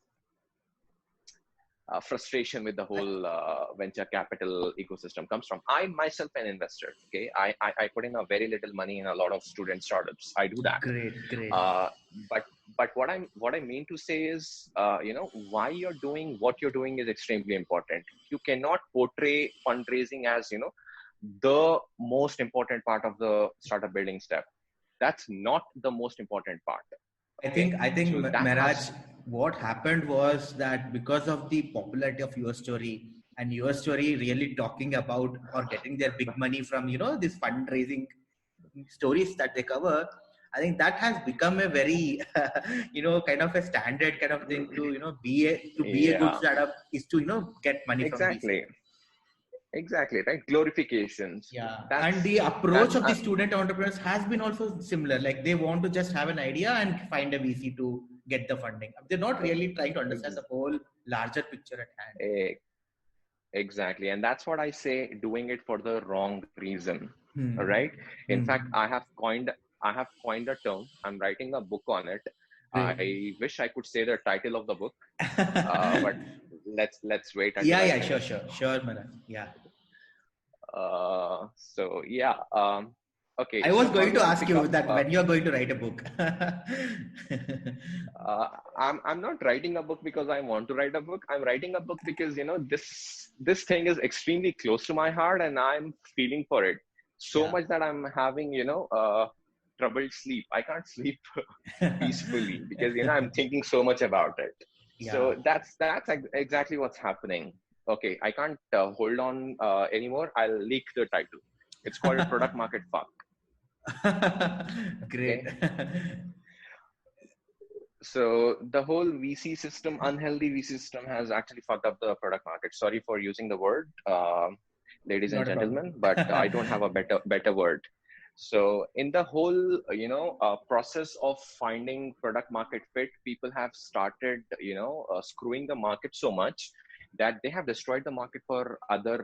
frustration with the I, whole venture capital ecosystem comes from. I myself an investor. Okay, I put in a very little money in a lot of student startups. I do that. great, great. Uh, but what I mean to say is, why you're doing what you're doing is extremely important. You cannot portray fundraising as the most important part of the startup building step. That's not the most important part. Okay, I think so that has. Meraj, what happened was that because of the popularity of your story and your story really talking about or getting their big money from this fundraising stories that they cover, I think that has become a very kind of a standard kind of thing to be a good Yeah, startup is to get money from VC. exactly. Exactly, right? Glorifications. Yeah, and That's the approach that's of the student entrepreneurs has been also similar. Like they want to just have an idea and find a VC to get the funding. They're not really trying to understand ex- the whole larger picture at hand. eh, exactly, and that's what I say. Doing it for the wrong reason. All Hmm. right. In fact, Hmm. I have coined a term. I'm writing a book on it. Great. I wish I could say the title of the book, but let's wait until Yeah, I yeah, sure, finish. sure, sure, Manoj. Yeah. So yeah. Okay. I So was how going do to I ask pick you up? that when you're going to write a book. uh, I'm not writing a book because I want to write a book. I'm writing a book because this thing is extremely close to my heart, and I'm feeling for it so Yeah. much that I'm having troubled sleep. I can't sleep peacefully because I'm thinking so much about it. Yeah. So that's exactly what's happening. Okay, I can't hold on anymore. I'll leak the title. It's called a product market fuck. Great. Okay, so the whole VC system, unhealthy VC system, has actually fucked up the product market. Sorry for using the word, ladies and Not a problem. gentlemen, but I don't have a better word. So in the whole process of finding product market fit, people have started screwing the market so much that they have destroyed the market for other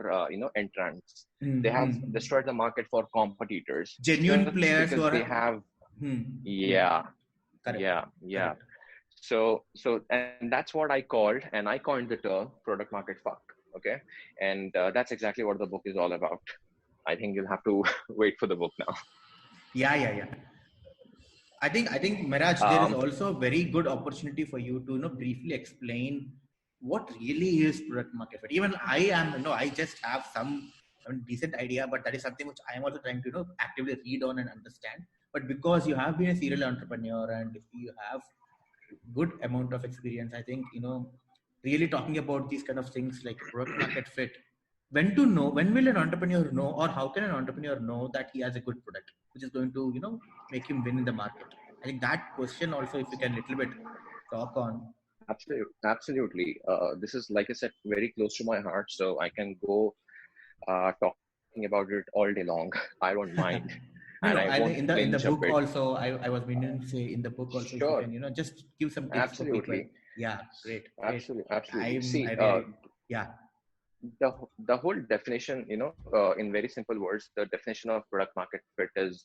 entrants. They have Hmm. destroyed the market for competitors Genuine just players because who they are. have. Hmm. Hmm. Yeah, Correct. yeah. Correct. So and that's what I called, and I coined the term product market fuck. Okay, and that's exactly what the book is all about. I think you'll have to wait for the book now. Yeah, yeah, yeah. I think Miraj, there is Um, also a very good opportunity for you to briefly explain what really is product market fit. Even I am I just have some decent idea, but that is something which I am also trying to actively read on and understand. But because you have been a serial entrepreneur and you have good amount of experience, I think really talking about these kind of things like product market fit, when will an entrepreneur know, or how can an entrepreneur know that he has a good product which is going to make him win in the market? I think that question also, if you can little bit talk on. absolutely. This is, like I said, very close to my heart, so I can go talk about it all day long. I don't mind, No, and no. I I won't think in the flinch a book bit. also, I was meaning to say in the book also, if you Sure, can, just give some tips for people. absolutely, Yeah, great, great. absolutely, absolutely. I See, really, yeah, the whole definition, in very simple words, the definition of product market fit is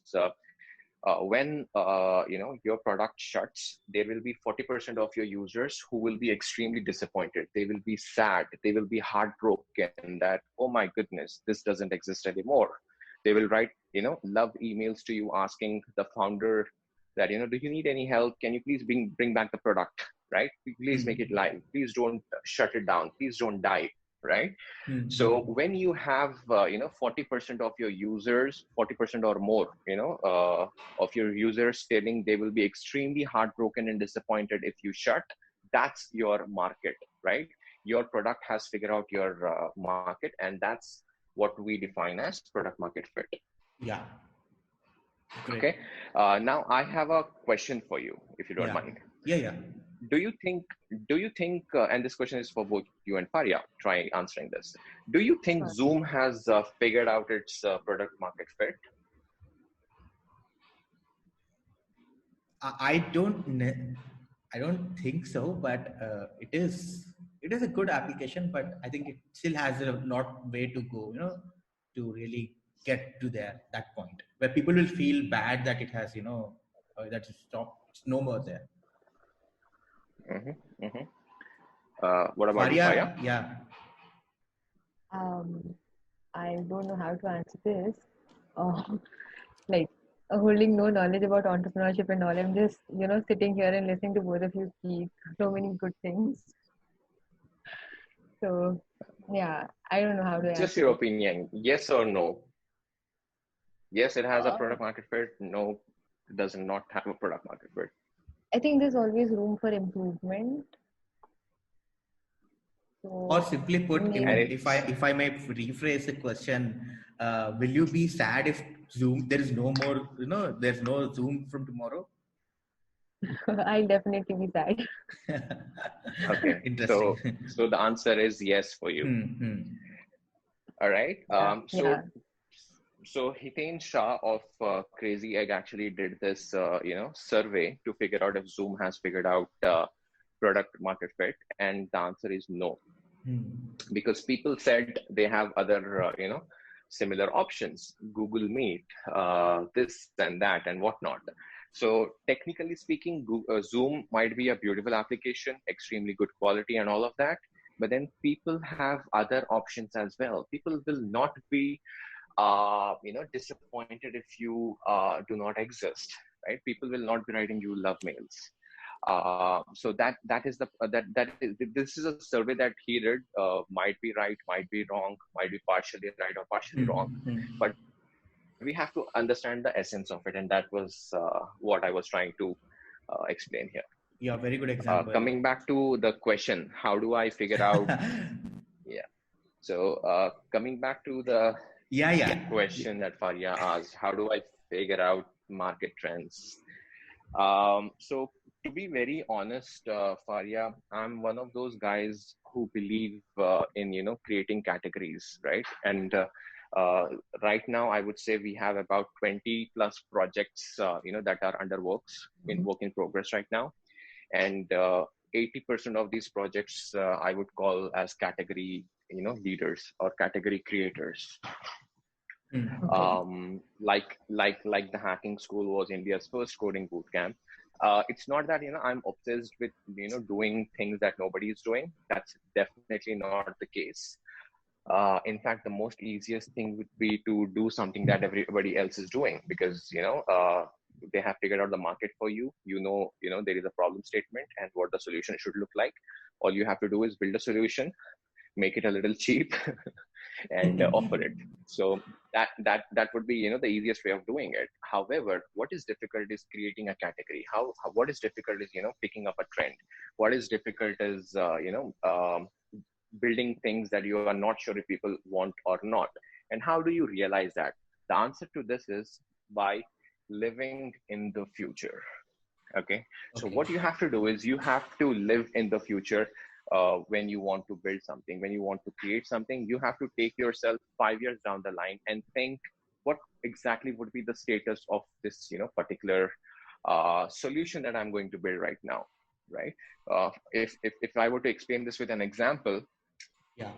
when your product shuts, there will be 40% of your users who will be extremely disappointed. They will be sad. They will be heartbroken that, oh my goodness, this doesn't exist anymore. They will write love emails to you asking the founder that, do you need any help? Can you please bring back the product, right? Please make it mm, live. Please don't shut it down. Please don't die, right? So mm. when you have 40% of your users, 40% or more of your users telling they will be extremely heartbroken and disappointed if you shut, that's your market, right? Your product has figured out your market, and that's what we define as product market fit. Yeah, great. Okay. Now I have a question for you, if you don't Yeah, mind. yeah, yeah. do you think do you think and this question is for both you and Faria, try answering this. Do you think Sure. Zoom has figured out its product market fit? I don't I don't think so, but it is a good application, but I think it still has a lot way to go, to really get to that point where people will feel bad that it has, that it stopped, it's no more there. Hmm. Hmm. What about you, Faria? Faria, yeah. Um, I don't know how to answer this. Uh, like holding no knowledge about entrepreneurship and all. I'm just, sitting here and listening to both of you speak so many good things. So, yeah, I don't know how to Just answer your it. opinion, yes or no. Yes, it has a Uh, product market fit. No, it does not have a product market fit. I think there's always room for improvement. Or So, simply put, And maybe, if I may rephrase the question, will you be sad if Zoom there is no more, there's no Zoom from tomorrow? I'll definitely be sad. okay, Interesting. so the answer is yes for you. Hmm. All right. Yeah, yeah. So Hiten Shah of Crazy Egg actually did this, survey to figure out if Zoom has figured out product market fit, and the answer is no, Hmm. because people said they have other, similar options, Google Meet, this and that and whatnot. So technically speaking, Zoom might be a beautiful application, extremely good quality and all of that. But then people have other options as well. People will not be disappointed if you do not exist, right? People will not be writing you love mails. So that is the that is, this is a survey that he did. Might be right, might be wrong, might be partially right or partially wrong, Hmm. Hmm. but we have to understand the essence of it, and that was what I was trying to explain here. Yeah, very good example. Coming back to the question, how do I figure out? Yeah. So coming back to the Yeah, yeah. question that Faria asked, how do I figure out market trends? So to be very honest, Faria, I'm one of those guys who believe in creating categories, right? And uh, right now, I would say we have about 20 plus projects, that are under work in progress right now, and 80% of these projects I would call as category, leaders or category creators. Hmm. Okay. Like the hacking school was India's first coding boot camp. It's not that I'm obsessed with doing things that nobody is doing. That's definitely not the case. In fact, the most easiest thing would be to do something that everybody else is doing, because they have figured out the market for you. There is a problem statement and what the solution should look like. All you have to do is build a solution, make it a little cheap, and offer it. So that would be the easiest way of doing it. However, what is difficult is creating a category. What is difficult is picking up a trend. What is difficult is building things that you are not sure if people want or not. And how do you realize that? The answer to this is by living in the future. Okay. So Okay. what you have to do is you have to live in the future. when you want to build something, when you want to create something, you have to take yourself 5 years down the line and think what exactly would be the status of this, particular solution that I'm going to build right now, right? If I were to explain this with an example, Yeah.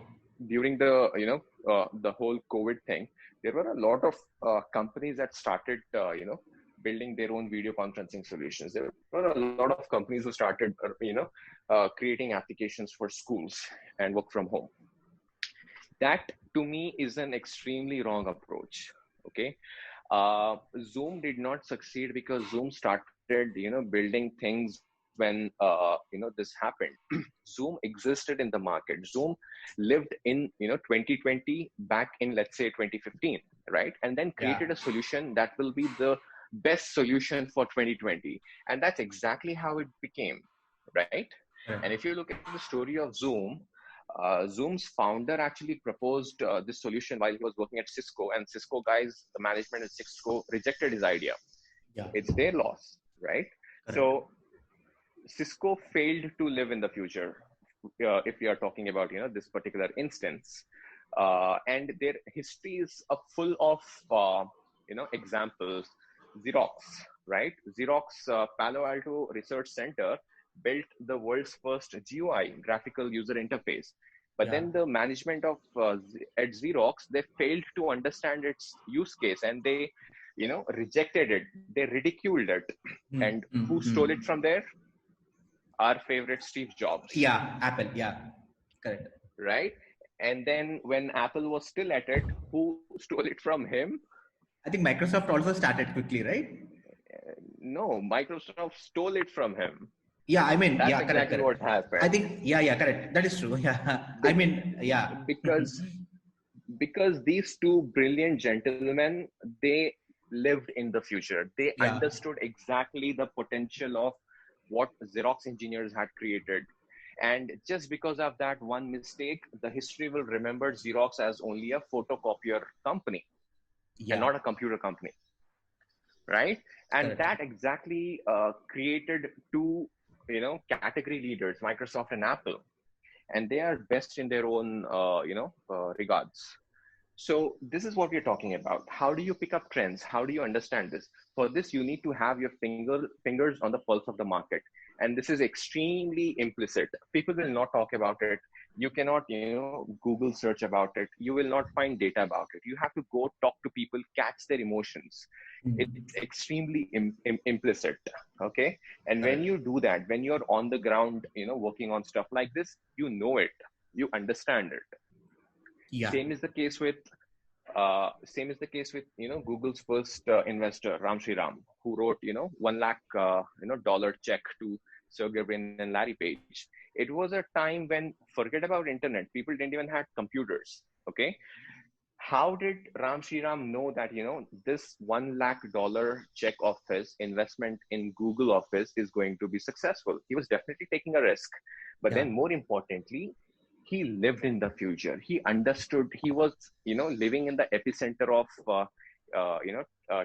during the whole COVID thing, there were a lot of companies that started, building their own video conferencing solutions. There were a lot of companies who started, creating applications for schools and work from home. That to me is an extremely wrong approach. Okay. Zoom did not succeed because Zoom started, building things when, this happened. Zoom existed in the market. Zoom lived in, 2020 back in, let's say, 2015, right? And then Yeah. created a solution that will be the best solution for 2020. And that's exactly how it became, right? And if you look at the story of Zoom, Zoom's founder actually proposed this solution while he was working at Cisco, and Cisco guys, the management at Cisco rejected his idea. Yeah. It's their loss, right? Correct. So Cisco failed to live in the future, if we are talking about, this particular instance. And their history is full of, examples. Xerox, right? Xerox Palo Alto Research Center built the world's first GUI, graphical user interface. But Yeah. then the management of at Xerox, they failed to understand its use case, and they, rejected it. They ridiculed it. And who stole it from there? Our favorite Steve Jobs. Yeah, Apple. Yeah, correct. Right? And then when Apple was still at it, who stole it from him? I think Microsoft also started quickly, right? No, Microsoft stole it from him. Yeah, I mean, That's yeah, exactly correct. what happened. I think, yeah, correct. That is true. Yeah, I mean, yeah. Because these two brilliant gentlemen, they lived in the future. They understood exactly the potential of what Xerox engineers had created. And just because of that one mistake, the history will remember Xerox as only a photocopier company and not a computer company, right? And that exactly created two, category leaders, Microsoft and Apple, and they are best in their own, regards. So this is what we're talking about. How do you pick up trends? How do you understand this? For this, you need to have your fingers on the pulse of the market. And this is extremely implicit. People will not talk about it. You cannot, Google search about it. You will not find data about it. You have to go talk to people, catch their emotions. It's extremely implicit. Okay. And when you do that, when you're on the ground, working on stuff like this, you know it, you understand it. Yeah. Same is the case with Google's first investor, Ram Shriram, who wrote, $1 lakh, dollar check to Sergey Brin and Larry Page. It was a time when, forget about internet, people didn't even have computers. Okay. How did Ram Shriram know that, this $1 lakh dollar check of his investment in Google of his is going to be successful? He was definitely taking a risk. But then more importantly, he lived in the future. He understood. He was, living in the epicenter of,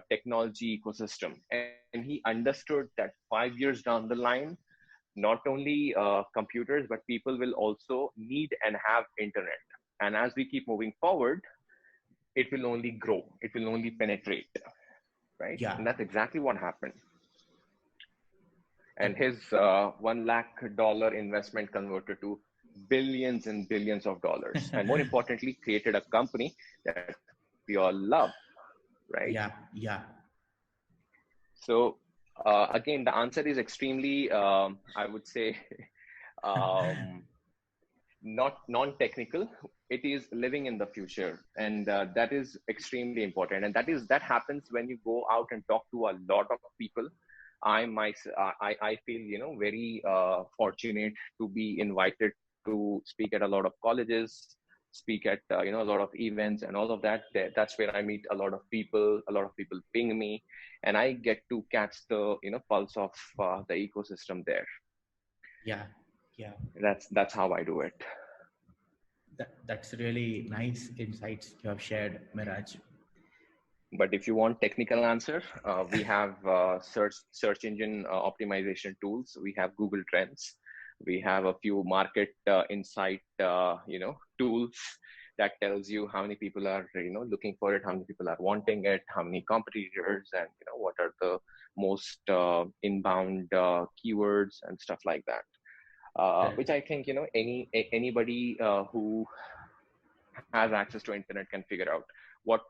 technology ecosystem, and he understood that 5 years down the line, not only computers, but people will also need and have internet. And as we keep moving forward, it will only grow. It will only penetrate, right? Yeah. And that's exactly what happened. And his $1 lakh dollar investment converted to billions and billions of dollars, and more importantly, created a company that we all love, right? Yeah. So again, the answer is extremely, I would say, not non-technical. It is living in the future, and that is extremely important. And that happens when you go out and talk to a lot of people. I feel, very fortunate to be invited to speak at a lot of colleges, speak at, a lot of events and all of that. That's where I meet a lot of people. A lot of people ping me, and I get to catch the, pulse of the ecosystem there. Yeah. That's how I do it. That's really nice insights you have shared, Meraj. But if you want technical answer, we have search engine optimization tools. We have Google Trends. We have a few market insight, tools that tells you how many people are, looking for it, how many people are wanting it, how many competitors, and what are the most inbound keywords and stuff like that. Which I think anybody who has access to internet can figure out. What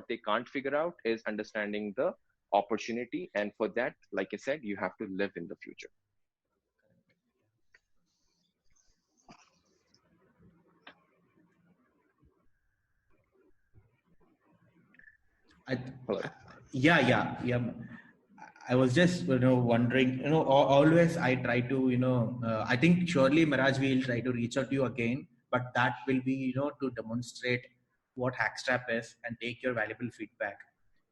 they can't figure out is understanding the opportunity, and for that, like I said, you have to live in the future. I, Hello. yeah. I was just wondering, always I try to I think surely Miraj will try to reach out to you again, but that will be to demonstrate what Hackstrap is and take your valuable feedback,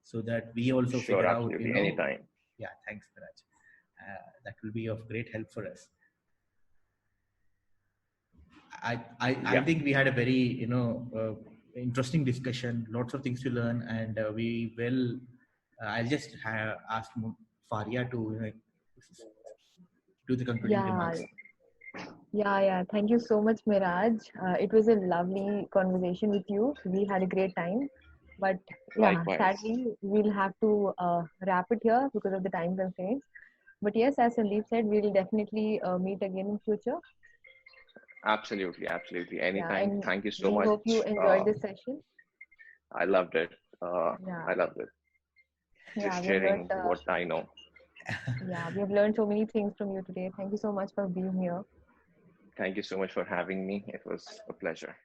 so that we also Sure, figure out absolutely, anytime. Yeah, thanks, Miraj. That will be of great help for us. I Yeah, think we had a very interesting discussion, lots of things to learn, and we will. I'll just ask Faria to do the concluding Yeah, remarks. yeah. Thank you so much, Miraj. It was a lovely conversation with you. We had a great time. But yeah, likewise. sadly, we'll have to wrap it here because of the time constraints. But yes, as Sandeep said, we'll definitely meet again in future. Absolutely, Yeah, anytime. and Thank you so we much. hope you enjoyed this session. I loved it. Yeah, I loved it. yeah, Just we have sharing learned. what I know. Yeah, we have learned so many things from you today. Thank you so much for being here. Thank you so much for having me. It was a pleasure.